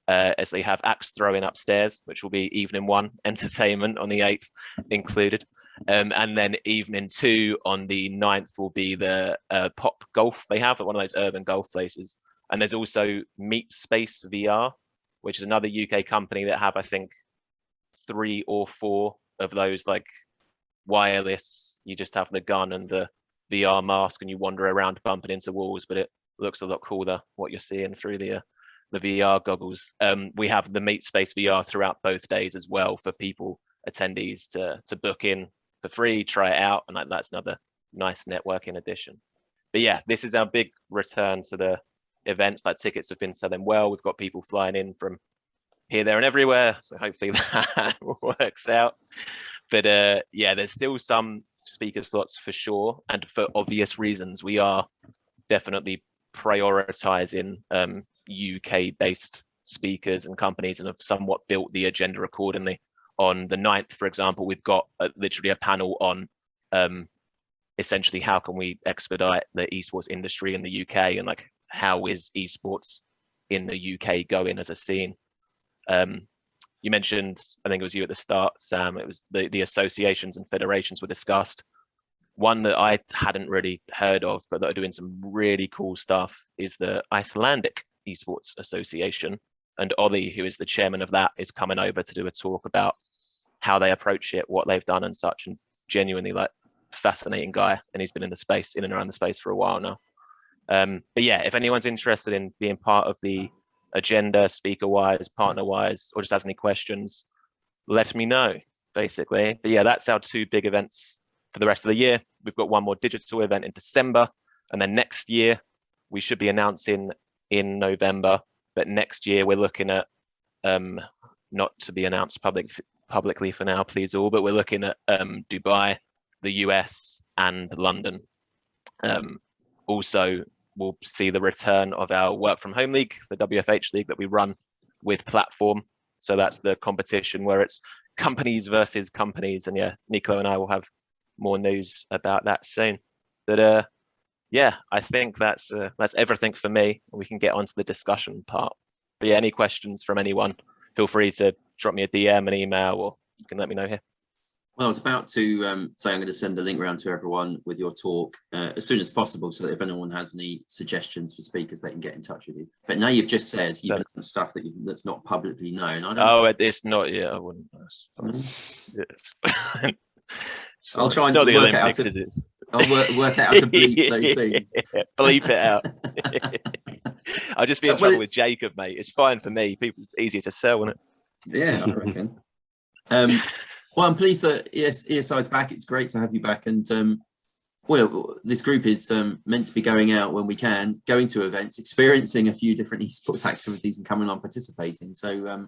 as they have axe throwing upstairs, which will be evening 1, entertainment on the 8th included. And then evening 2 on the 9th will be the pop golf they have at one of those urban golf places. And there's also Meet Space VR, which is another UK company that have, I think, 3 or 4 of those like wireless, you just have the gun and the VR mask and you wander around bumping into walls, but it looks a lot cooler what you're seeing through the the VR goggles. We have the Meet Space VR throughout both days as well for people, attendees to book in for free, try it out, and that's another nice networking addition. But yeah, this is our big return to the events. Like, tickets have been selling well. We've got people flying in from here, there, and everywhere. So hopefully that works out. But yeah, there's still some speaker slots for sure, and for obvious reasons, we are definitely prioritizing UK-based speakers and companies, and have somewhat built the agenda accordingly. On the 9th, for example, we've got literally a panel on essentially how can we expedite the esports industry in the UK, and like how is esports in the UK going as a scene. You mentioned, I think it was you at the start, Sam, it was the associations and federations were discussed. One that I hadn't really heard of, but that are doing some really cool stuff, is the Icelandic Esports Association. And Ollie, who is the chairman of that, is coming over to do a talk about how they approach it, what they've done and such, and genuinely like fascinating guy. And he's been in the space, in and around the space for a while now. But yeah, if anyone's interested in being part of the agenda, speaker-wise, partner-wise, or just has any questions, let me know, basically. But yeah, that's our 2 big events for the rest of the year. We've got one more digital event in December, and then next year we should be announcing in November. But next year we're looking at, not to be announced publicly for now, please all, but we're looking at Dubai, the US, and London. Also, we'll see the return of our work from home league, the WFH league that we run with Platform. So that's the competition where it's companies versus companies. And yeah, Nico and I will have more news about that soon. But yeah, I think that's everything for me. We can get onto the discussion part. But yeah, any questions from anyone, feel free to drop me a DM, an email, or you can let me know here. Well, I was about to say I'm going to send the link around to everyone with your talk as soon as possible, so that if anyone has any suggestions for speakers, they can get in touch with you. But now you've just said you've done stuff that's not publicly known. I don't it's not. Yeah, I wouldn't. I'll try and work out how to. I'll work out how to bleep those things. Bleep it out. I'll just be in trouble with Jacob, mate. It's fine for me. People, easier to sell, isn't it? Yeah, I reckon. Well, I'm pleased that ESI is back. It's great to have you back. And well, this group is meant to be going out when we can, going to events, experiencing a few different esports activities and coming on participating. So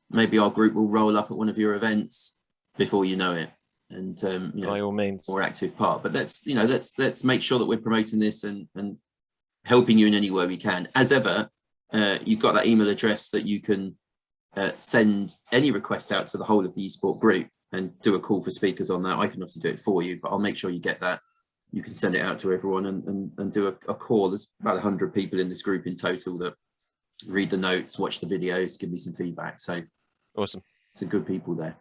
maybe our group will roll up at one of your events before you know it. And by all means, more active part. But let's make sure that we're promoting this and helping you in any way we can. As ever, you've got that email address that you can send any requests out to the whole of the eSport group and do a call for speakers on that. I can also do it for you, but I'll make sure you get that. You can send it out to everyone and do a call. There's about 100 people in this group in total that read the notes, watch the videos, give me some feedback. So awesome. Some good people there.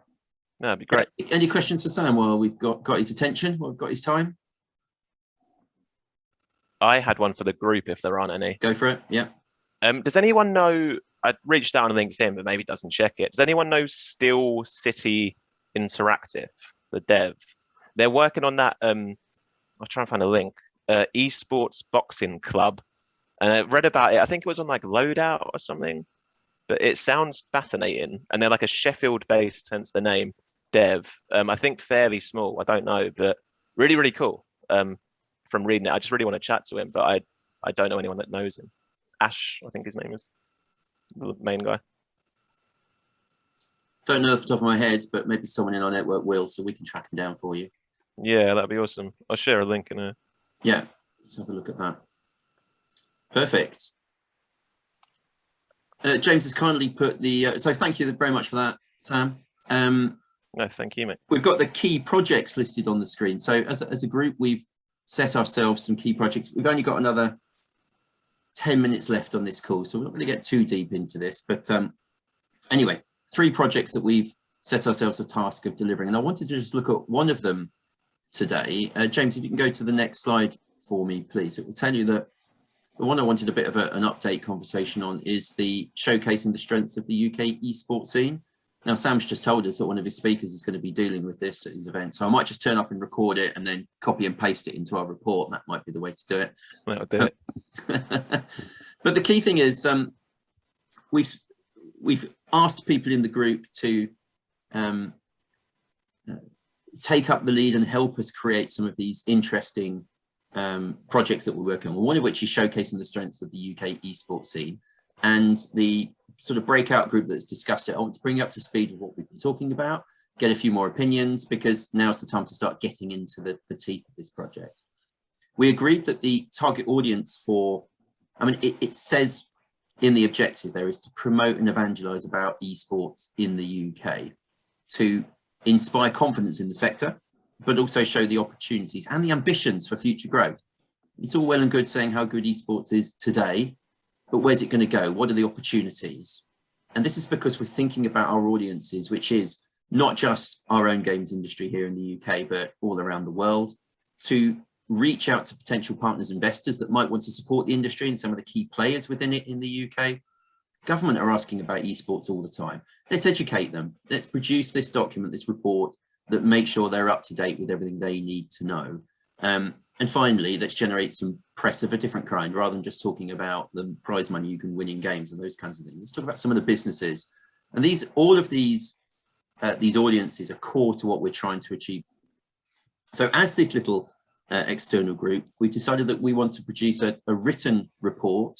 No, that'd be great. Any questions for Sam while we've got his attention, while we've got his time? I had one for the group if there aren't any. Go for it. Yeah. Does anyone know, I reached out on LinkedIn, but maybe doesn't check it. Does anyone know Steel City Interactive, the dev? They're working on that, I'll try and find a link, esports boxing club. And I read about it, I think it was on like Loadout or something, but it sounds fascinating. And they're like a Sheffield-based, hence the name, dev. I think fairly small, I don't know, but really, really cool. From reading it, I just really want to chat to him, but I don't know anyone that knows him. Ash, I think his name is, the main guy. Don't know off the top of my head, but maybe someone in our network will, so we can track him down for you. Yeah, that'd be awesome. I'll share a link in a. Yeah, let's have a look at that. Perfect. James has kindly put the. So thank you very much for that, Sam. No, thank you, mate. We've got the key projects listed on the screen. So as a group, we've set ourselves some key projects. We've only got another 10 minutes left on this call, so we're not going to get too deep into this. But anyway, 3 projects that we've set ourselves a task of delivering. And I wanted to just look at one of them today. James, if you can go to the next slide for me, please. It will tell you that the one I wanted a bit of an update conversation on is the showcasing the strengths of the UK esports scene. Now, Sam's just told us that one of his speakers is going to be dealing with this at his event. So I might just turn up and record it and then copy and paste it into our report. That might be the way to do it. That'll do it. But the key thing is we've asked people in the group to take up the lead and help us create some of these interesting projects that we're working on, one of which is showcasing the strengths of the UK esports scene. And the sort of breakout group that's discussed it, I want to bring you up to speed with what we've been talking about, get a few more opinions, because now's the time to start getting into the teeth of this project. We agreed that the target audience for, I mean, it says in the objective there is to promote and evangelize about esports in the UK, to inspire confidence in the sector, but also show the opportunities and the ambitions for future growth. It's all well and good saying how good esports is today, but where's it going to go? What are the opportunities? And this is because we're thinking about our audiences, which is not just our own games industry here in the UK, but all around the world, to reach out to potential partners, investors that might want to support the industry and some of the key players within it in the UK. Government are asking about esports all the time. Let's educate them. Let's produce this document, this report that makes sure they're up to date with everything they need to know. And finally, let's generate some press of a different kind, rather than just talking about the prize money you can win in games and those kinds of things. Let's talk about some of the businesses. And all of these audiences are core to what we're trying to achieve. So as this little external group, we've decided that we want to produce a written report,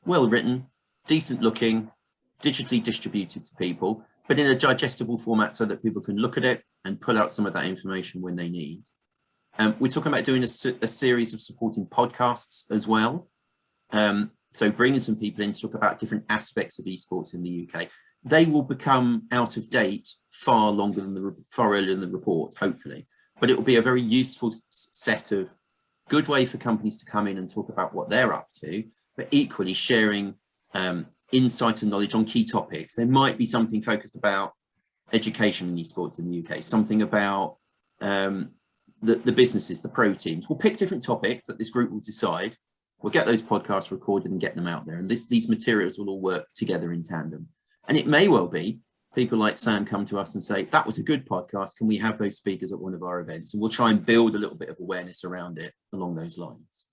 well written, decent looking, digitally distributed to people, but in a digestible format so that people can look at it and pull out some of that information when they need. We're talking about doing a series of supporting podcasts as well. So bringing some people in to talk about different aspects of esports in the UK. They will become out of date far earlier than the report, hopefully. But it will be a very useful set of good way for companies to come in and talk about what they're up to, but equally sharing insight and knowledge on key topics. There might be something focused about education in esports in the UK, something about the businesses, the pro teams. We'll pick different topics that this group will decide. We'll get those podcasts recorded and get them out there. And these materials will all work together in tandem. And it may well be people like Sam come to us and say, that was a good podcast. Can we have those speakers at one of our events? And we'll try and build a little bit of awareness around it along those lines.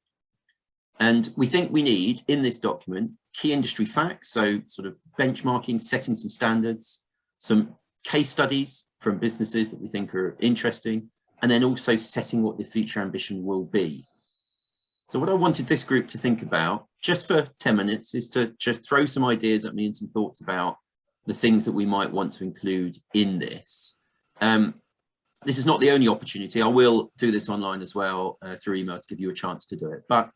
And we think we need in this document key industry facts, so sort of benchmarking, setting some standards, some case studies from businesses that we think are interesting, and then also setting what the future ambition will be. So what I wanted this group to think about, just for 10 minutes, is to just throw some ideas at me and some thoughts about the things that we might want to include in this. This is not the only opportunity. I will do this online as well through email to give you a chance to do it. But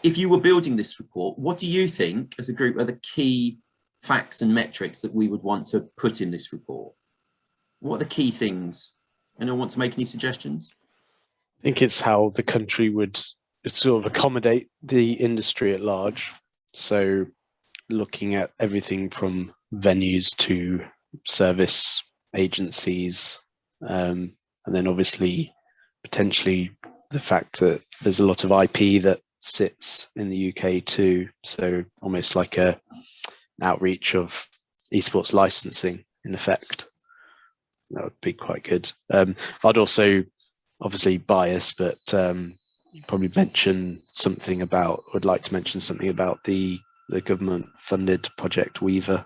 if you were building this report, what do you think as a group are the key facts and metrics that we would want to put in this report? What are the key things? Anyone want to make any suggestions? I think it's how the country would sort of accommodate the industry at large. So looking at everything from venues to service agencies, and then obviously potentially the fact that there's a lot of IP that sits in the UK too. So almost like an outreach of esports licensing in effect. That would be quite good. I'd also, obviously biased, but probably mention something about, would like to mention something about the government funded Project Weaver.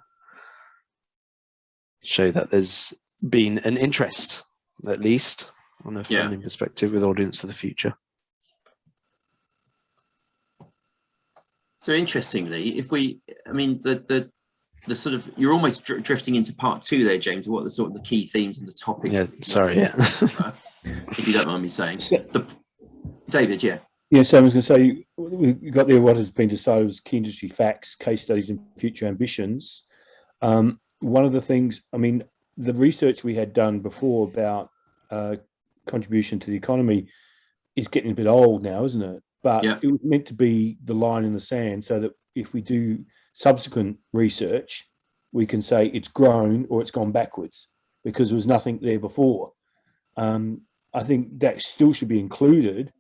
Show that there's been an interest, at least, on a funding perspective with Audience of the Future. So interestingly, the sort of, you're almost drifting into part two there, James, what are the sort of the key themes and the topics? Yeah, sorry, yeah. If you don't mind me saying. David, yeah. Yeah, so I was going to say, we've got there what has been decided as key industry facts, case studies and future ambitions. One of the things, I mean, the research we had done before about contribution to the economy is getting a bit old now, isn't it? But it was meant to be the line in the sand so that if we do subsequent research, we can say it's grown or it's gone backwards because there was nothing there before. I think that still should be included,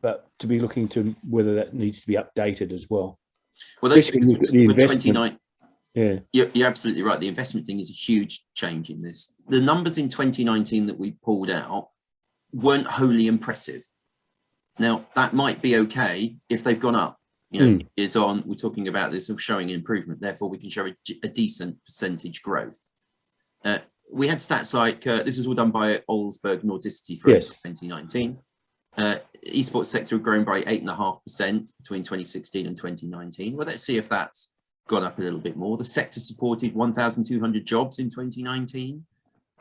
but to be looking to whether that needs to be updated as well. Well, those figures were 29. Yeah, you're absolutely right. The investment thing is a huge change in this. The numbers in 2019 that we pulled out weren't wholly impressive. Now, that might be okay if they've gone up. years on, we're talking about this of showing improvement. Therefore, we can show a decent percentage growth. We had stats like this was all done by Olsberg Nordicity for 2019. Esports sector had grown by 8.5% between 2016 and 2019. Well, let's see if that's gone up a little bit more. The sector supported 1,200 jobs in 2019,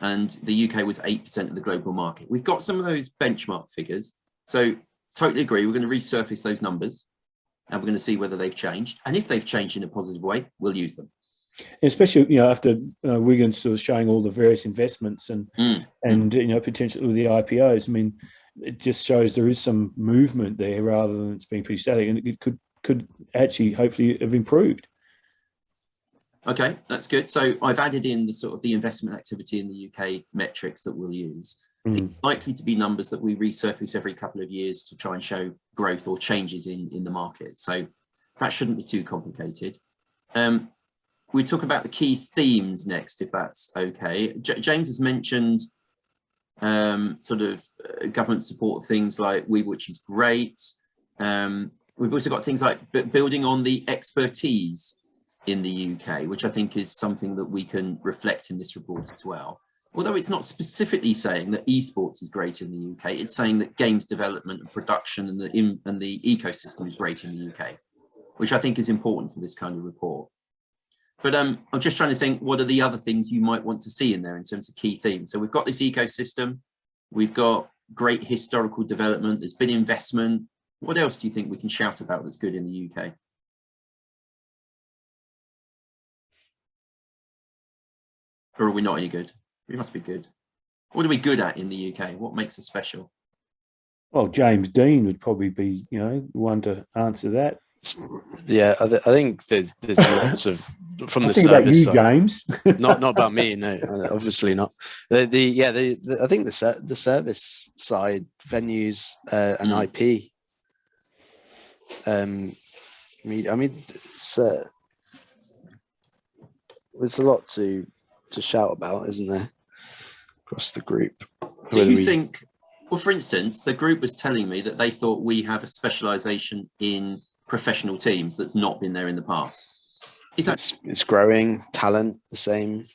and the UK was 8% of the global market. We've got some of those benchmark figures, so totally agree. We're going to resurface those numbers, and we're going to see whether they've changed. And if they've changed in a positive way, we'll use them. Especially, after Wiggin sort of showing all the various investments and potentially with the IPOs. I mean, it just shows there is some movement there rather than it's being pretty static, and it could actually hopefully have improved. Okay, that's good. So I've added in the sort of the investment activity in the UK metrics that we'll use. It's likely to be numbers that we resurface every couple of years to try and show growth or changes in the market. So that shouldn't be too complicated. We talk about the key themes next, if that's okay. James has mentioned sort of government support of things like which is great. We've also got things like building on the expertise in the UK, which I think is something that we can reflect in this report as well. Although it's not specifically saying that esports is great in the UK, it's saying that games development and production and the ecosystem is great in the UK, which I think is important for this kind of report. But I'm just trying to think, what are the other things you might want to see in there in terms of key themes? So we've got this ecosystem, we've got great historical development, there's been investment. What else do you think we can shout about that's good in the UK? Or are we not any good? We must be good. What are we good at in the UK? What makes us special? Well, James Dean would probably be, one to answer that. Yeah, I think there's lots of from the service side. James. not about me, no, obviously not. I think the service side, venues and IP. There's a lot to shout about, isn't there, across the group? Do you think, well, for instance, the group was telling me that they thought we have a specialization in professional teams that's not been there in the past. Is that it's growing, talent the same,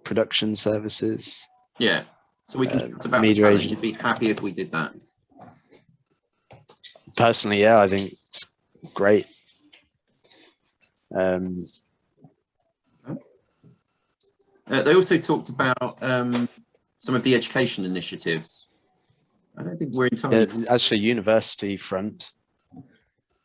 production services? Yeah, so we can talk about media talent. You'd be happy if we did that. Personally, yeah, I think it's great. They also talked about some of the education initiatives. I don't think we're entirely... Yeah, actually, university front,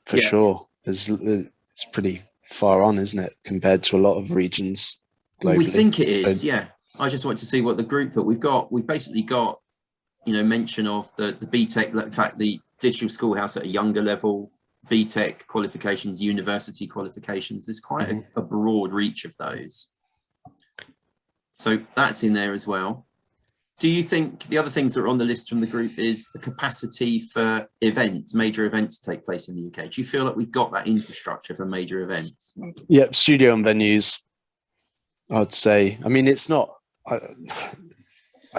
for sure. It's pretty far on, isn't it, compared to a lot of regions globally? We think it is, yeah. I just want to see what the group thought. We've basically got, mention of the BTEC, in fact, the digital schoolhouse at a younger level, BTEC qualifications, university qualifications. There's quite a broad reach of those. So that's in there as well. Do you think the other things that are on the list from the group is the capacity for events, major events to take place in the UK? Do you feel like we've got that infrastructure for major events? Yeah, studio and venues, I'd say. I mean, it's not, I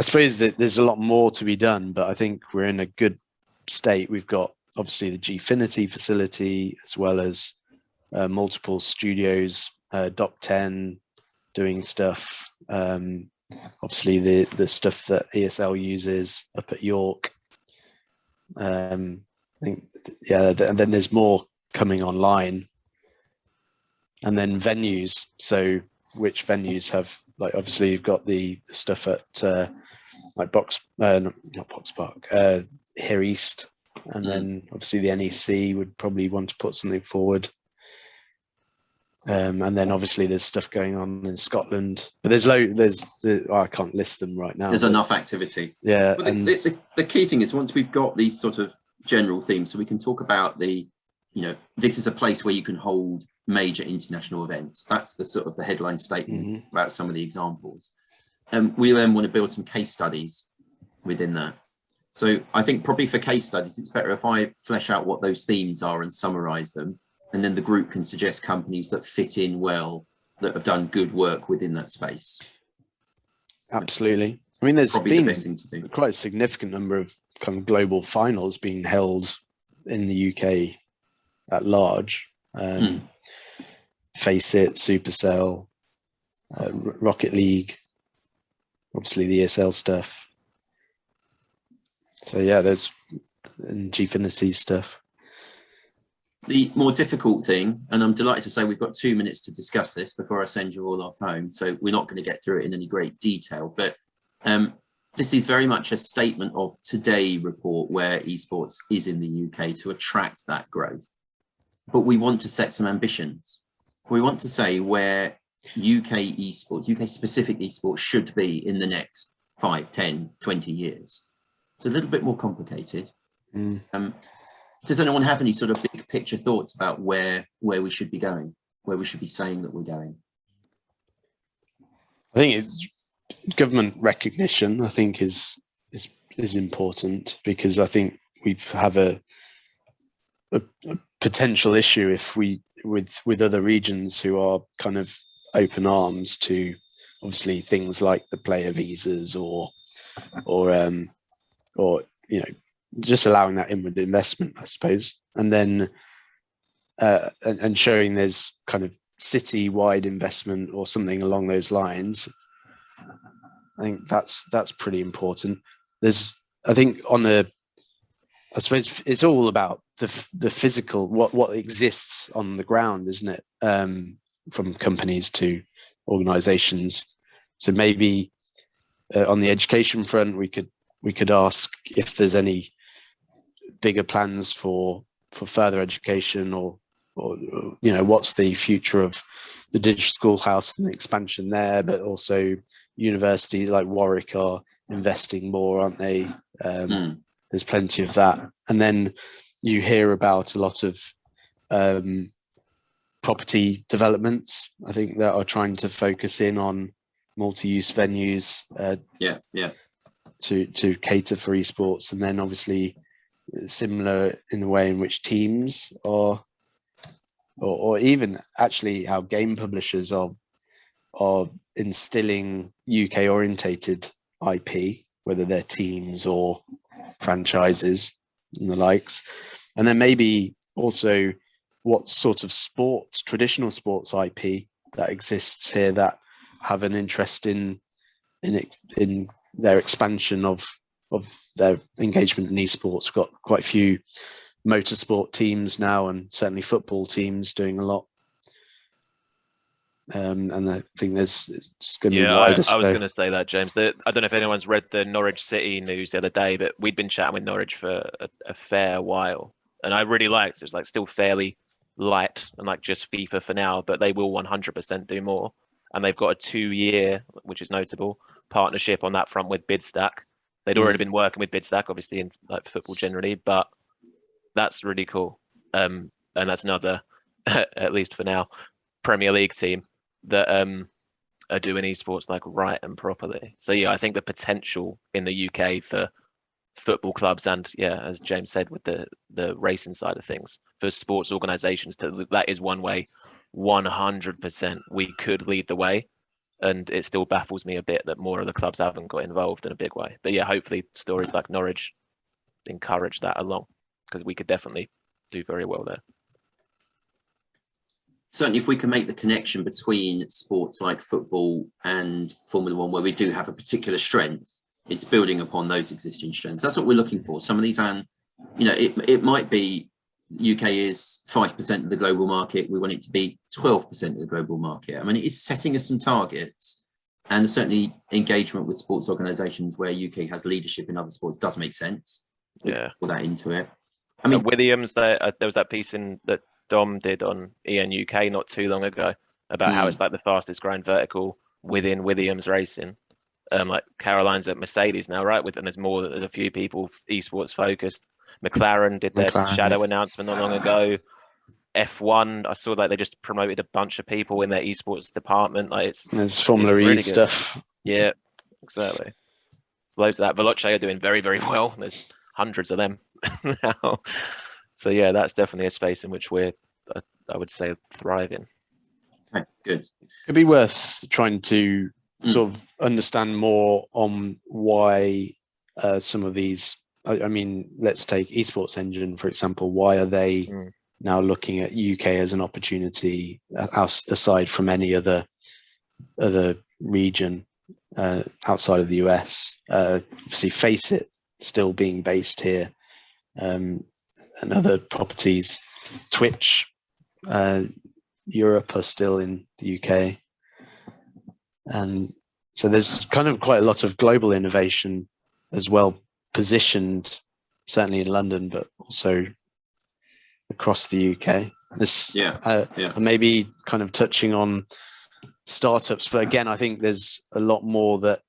suppose that there's a lot more to be done, but I think we're in a good state. We've got obviously the Gfinity facility, as well as multiple studios, Doc 10 doing stuff. Obviously the stuff that ESL uses up at York. I think, and then there's more coming online. And then venues. So which venues have, like, obviously you've got the stuff at like not Box Park, here East. And then obviously the NEC would probably want to put something forward. And then obviously there's stuff going on in Scotland, but I can't list them right now. There's enough activity. Yeah. But the key thing is, once we've got these sort of general themes, so we can talk about this is a place where you can hold major international events. That's the sort of the headline statement about some of the examples. And we then want to build some case studies within that. So I think probably for case studies, it's better if I flesh out what those themes are and summarize them. And then the group can suggest companies that fit in well, that have done good work within that space. Absolutely. I mean, there's probably been the best thing to do. Quite a significant number of kind of global finals being held in the UK at large. Face It, Supercell, Rocket League, obviously the ESL stuff. So yeah, there's Gfinity stuff. The more difficult thing, and I'm delighted to say we've got 2 minutes to discuss this before I send you all off home, so we're not going to get through it in any great detail, but this is very much a statement of Today report where esports is in the UK to attract that growth. But we want to set some ambitions. We want to say where UK esports, UK specific esports should be in the next 5, 10, 20 years. It's a little bit more complicated. Does anyone have any sort of big picture thoughts about where we should be going, where we should be saying that we're going? I think it's government recognition. I think is important, because I think we have a potential issue if we with other regions who are kind of open arms to obviously things like the player visas or just allowing that inward investment, I suppose, and then and showing there's kind of city-wide investment or something along those lines. I think that's pretty important. I think I suppose it's all about the physical, what exists on the ground, isn't it? From companies to organisations. So maybe on the education front, we could ask if there's any bigger plans for further education, or what's the future of the digital schoolhouse and the expansion there, but also universities like Warwick are investing more, aren't they? There's plenty of that. And then you hear about a lot of property developments, I think, that are trying to focus in on multi-use venues to cater for esports. And then obviously similar in the way in which teams are, or even actually how game publishers are instilling UK orientated IP, whether they're teams or franchises and the likes. And then maybe also what sort of sports, traditional sports IP that exists here that have an interest in their expansion of their engagement in esports. We've got quite a few motorsport teams now, and certainly football teams doing a lot. And I think it's going to be wider. I was going to say that, James. I don't know if anyone's read the Norwich City news the other day, but we'd been chatting with Norwich for a fair while, and I really liked it. It's like still fairly light and like just FIFA for now, but they will 100% do more. And they've got a 2-year, which is notable, partnership on that front with Bidstack. They'd already been working with Bidstack, obviously, in like football generally, but that's really cool. And that's another, at least for now, Premier League team that are doing esports like right and properly. So yeah, I think the potential in the UK for football clubs and as James said, with the racing side of things, for sports organizations that is one way 100% we could lead the way. And it still baffles me a bit that more of the clubs haven't got involved in a big way. But yeah, hopefully stories like Norwich encourage that along, because we could definitely do very well there. Certainly, if we can make the connection between sports like football and Formula One, where we do have a particular strength, it's building upon those existing strengths. That's what we're looking for. Some of these, it might be UK is 5% of the global market. We want it to be 12% of the global market. I mean, it is setting us some targets, and certainly engagement with sports organisations where UK has leadership in other sports does make sense. Yeah, put that into it. I mean, Williams, there was that piece that Dom did on EN UK not too long ago about how it's like the fastest growing vertical within Williams racing. Like Caroline's at Mercedes now, right? And there's a few people esports focused. McLaren did their shadow announcement not long ago. F1, I saw like they just promoted a bunch of people in their esports department. Like there's Formula E really stuff. Yeah, exactly. There's loads of that. Veloce are doing very, very well. There's hundreds of them now. So yeah, that's definitely a space in which we're, I would say, thriving. Okay, good. It'd be worth trying to sort of understand more on why some of these. I mean, let's take Esports Engine for example. Why are they now looking at UK as an opportunity aside from any other region outside of the US. Obviously, Face It still being based here, and other properties. Twitch, Europe are still in the UK, and so there's kind of quite a lot of global innovation as well, positioned certainly in London, but also across the UK. This, maybe kind of touching on startups, but again, I think there's a lot more that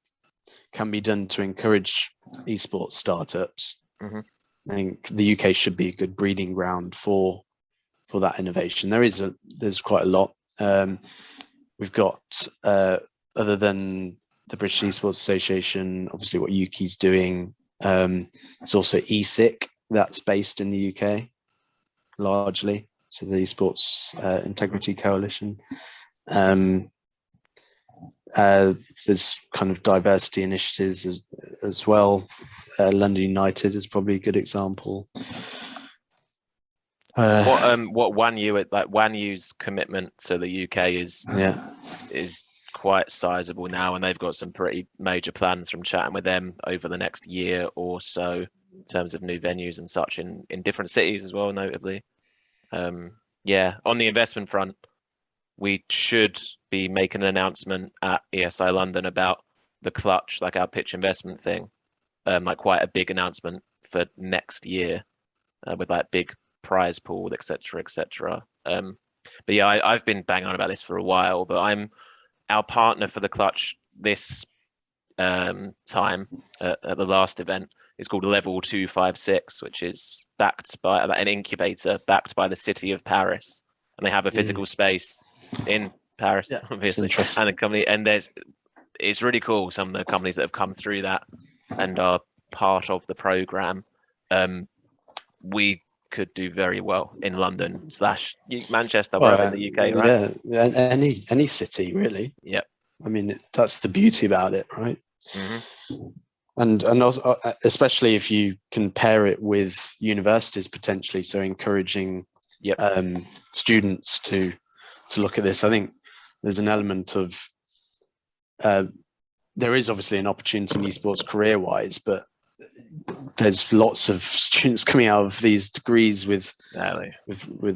can be done to encourage esports startups. Mm-hmm. I think the UK should be a good breeding ground for that innovation. There's quite a lot. We've got other than the British Esports Association, obviously what UKI's doing. It's also ESIC that's based in the UK largely, so the Esports Integrity Coalition. There's kind of diversity initiatives as well. London United is probably a good example. What Wanu's commitment to the UK is quite sizable now, and they've got some pretty major plans from chatting with them over the next year or so in terms of new venues and such in different cities as well, notably. On the investment front, we should be making an announcement at ESI London about the Clutch, like our pitch investment thing, like quite a big announcement for next year, with like big prize pool, etc., etc. But yeah, I've been banging on about this for a while, but I'm our partner for the Clutch this time at the last event. It's called Level 256, which is backed by an incubator backed by the city of Paris, and they have a physical space in Paris, obviously, and a company. And it's really cool. Some of the companies that have come through that and are part of the program, we could do very well in London / Manchester, wherever in the UK, right? Yeah, any city really. Yep. I mean, that's the beauty about it, right? Mm-hmm. And also, especially if you compare it with universities potentially, so encouraging students to look at this. I think there's an element of there is obviously an opportunity in esports career-wise, but there's lots of students coming out of these degrees with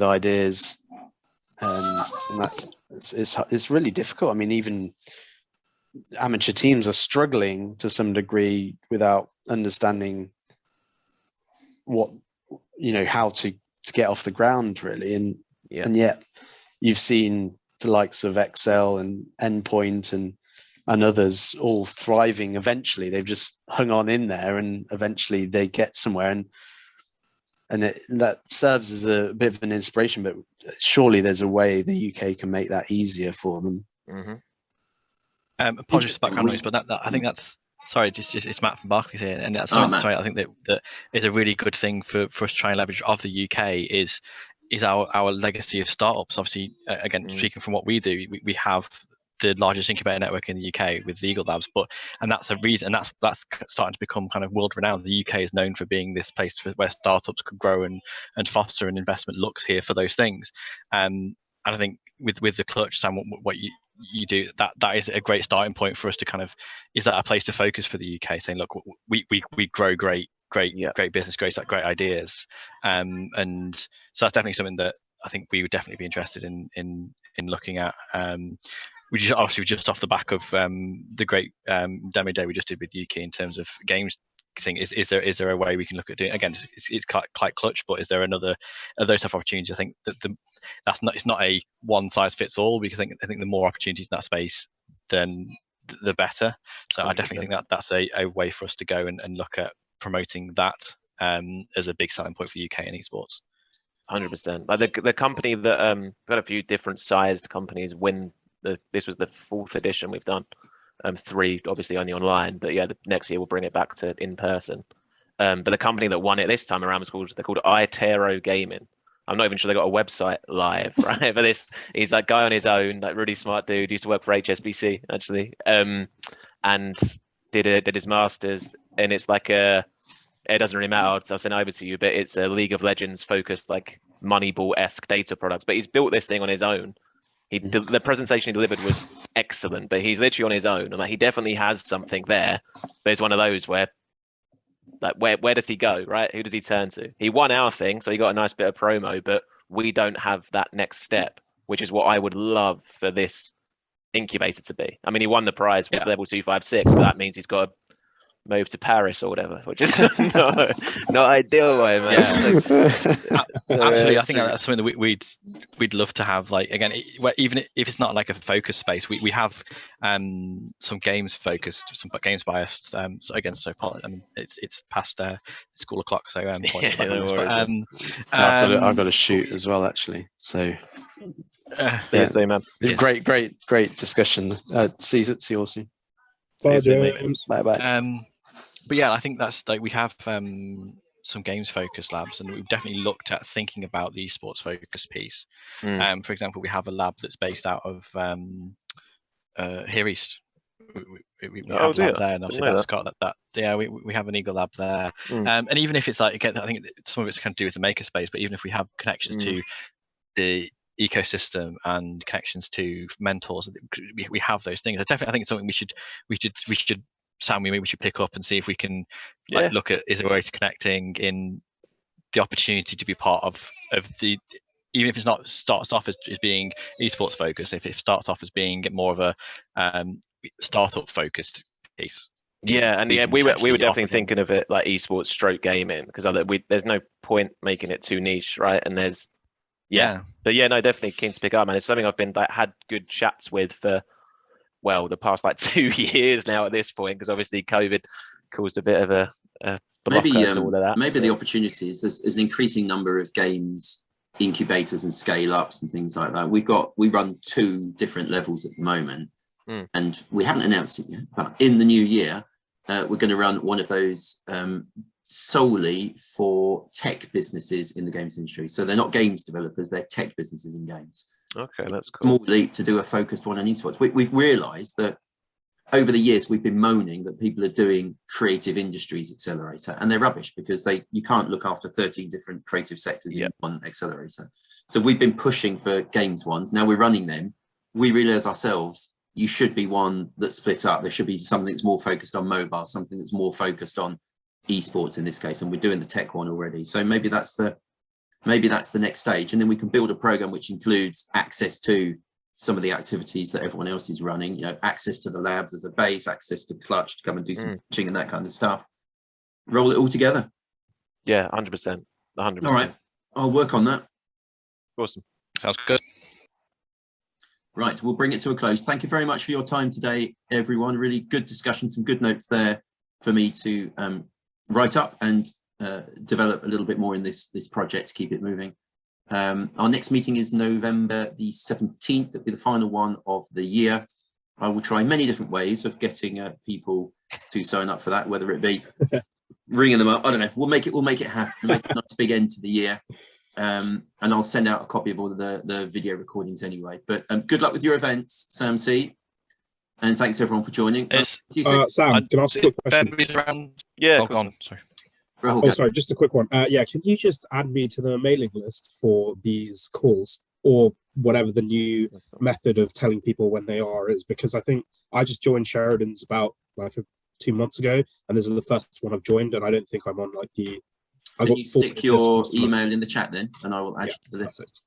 ideas, and it's really difficult. I mean, even amateur teams are struggling to some degree without understanding how to get off the ground, really. And yet you've seen the likes of Excel and Endpoint and others all thriving. Eventually they've just hung on in there, and eventually they get somewhere, and that serves as a bit of an inspiration. But surely there's a way the UK can make that easier for them. Mm-hmm. Apologies for background noise, but I think that's it's Matt from Barclays here, and that's something. I think that is a really good thing for us to try and leverage of the UK is our legacy of startups. Obviously, again, speaking from what we do, we have the largest incubator network in the UK with the Eagle Labs, and that's a reason, and that's starting to become kind of world renowned. The UK is known for being this place where startups could grow and foster, and investment looks here for those things. And I think with the Clutch, Sam, what you do, that is a great starting point for us to kind of, is that a place to focus for the UK, saying, look, we grow great business, great ideas, and so that's definitely something that I think we would definitely be interested in looking at. We obviously just off the back of the great demo day we just did with UK in terms of games thing. Is there a way we can look at doing? Again, it's quite Clutch, but is there those type of opportunities? I think that it's not a one size fits all, because I think the more opportunities in that space, then the better. So 100%. I definitely think that's a way for us to go and look at promoting that as a big selling point for the UK in esports. 100%. Like the company that got a few different sized companies win. This was the 4th edition we've done. 3 obviously only online, but the next year we'll bring it back to in person. But the company that won it this time around they're called Itero Gaming. I'm not even sure they got a website live, right? But he's that guy on his own, like really smart dude. Used to work for HSBC actually, and did his masters. And it's like it doesn't really matter. I'll send it over to you, but it's a League of Legends focused like Moneyball-esque data products, but he's built this thing on his own. The presentation he delivered was excellent, but he's literally on his own, and like, he definitely has something there. But it's one of those where, like, where does he go, right? Who does he turn to? He won our thing, so he got a nice bit of promo, but we don't have that next step, which is what I would love for this incubator to be. I mean, he won the prize with level 256, but that means he's got to move to Paris or whatever, which is not ideal way, man. Absolutely, I think that's something that we'd love to have. Like, again, even if it's not like a focus space, we have some games focused, some games biased. So again, so I mean, it's past school o'clock, so I've got to shoot as well, actually. So man. Great discussion. See you all soon. Bye, James. Bye. But yeah, I think that's like we have some games focused labs, and we've definitely looked at thinking about the esports focus piece. For example, we have a lab that's based out of here east. We have a lab there, and obviously that's got that. Yeah, we have an Eagle lab there, and even if it's like, again, I think some of it's kind of do with the makerspace, but even if we have connections to the ecosystem and connections to mentors, we have those things. I think it's something we should Sam, maybe we should pick up and see if we can look at, is there a way to connecting in the opportunity to be part of the, even if it's not starts off as being esports focused, if it starts off as being more of a startup focused piece. Yeah, and we were definitely thinking of it like esports stroke gaming, because there's no point making it too niche, right? And there's but no, definitely keen to pick up, man. It's something I've been had good chats with for the past like 2 years now at this point, because obviously COVID caused a bit of a blocker to all of that. Maybe the opportunity is there's an increasing number of games incubators and scale ups and things like that. We run 2 different levels at the moment, and we haven't announced it yet, but in the new year we're going to run one of those solely for tech businesses in the games industry. So they're not games developers, they're tech businesses in games. Okay, that's cool. Small leap to do a focused one on esports. We've realised that over the years we've been moaning that people are doing creative industries accelerator, and they're rubbish, because you can't look after 13 different creative sectors in one accelerator. So we've been pushing for games ones. Now we're running them. We realise ourselves, you should be one that's split up. There should be something that's more focused on mobile, something that's more focused on esports in this case, and we're doing the tech one already. So maybe that's the next stage, and then we can build a program which includes access to some of the activities that everyone else is running, access to the labs as a base, access to Clutch to come and do some pitching and that kind of stuff. Roll it all together. Yeah, 100%. All right, I'll work on that. Awesome. Sounds good. Right, we'll bring it to a close. Thank you very much for your time today, everyone. Really good discussion, some good notes there for me to write up and develop a little bit more in this project to keep it moving. Our next meeting is November the 17th. It'll be the final one of the year. I will try many different ways of getting people to sign up for that, whether it be ringing them up. I don't know. We'll make it happen. Make it a nice big end to the year. And I'll send out a copy of all of the video recordings anyway. But good luck with your events, Sam C. And thanks everyone for joining. Sam, can I ask a quick question? Yeah, go on. Sorry. Sorry, just a quick one. Can you just add me to the mailing list for these calls, or whatever the new method of telling people when they are is? Because I think I just joined Sheridan's about 2 months ago, and this is the first one I've joined, and I don't think I'm on the. Can you stick your email in the chat then, and I will add you to the list.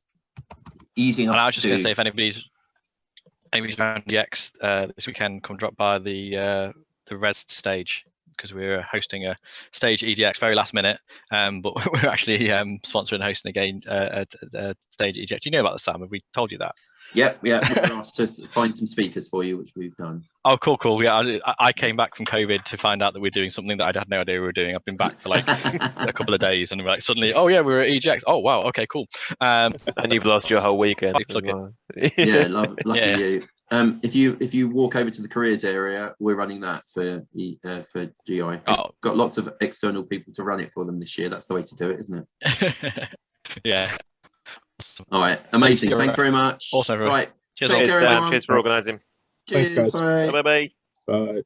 Easy enough. And I was just going to say, if anybody's around DX this weekend, come drop by the Res stage, because we're hosting a stage at EDX very last minute, but we're actually sponsoring and hosting again a stage at EDX. Do you know about the Sam? Have we told you that? Yeah, we were asked to find some speakers for you, which we've done. Oh, cool. Yeah, I came back from COVID to find out that we're doing something that I had no idea we were doing. I've been back for a couple of days, and we're like, suddenly, oh yeah, we're at EGX. Oh wow, okay, cool. And you've lost your whole weekend. Yeah, lucky you. If you walk over to the careers area, we're running that for GI. It's got lots of external people to run it for them this year. That's the way to do it, isn't it? Yeah. All right, amazing. Thanks very much. Awesome, everyone. Right, cheers. Take care, everyone. Cheers for organising. Cheers. Thanks, guys. Bye. Bye. Bye.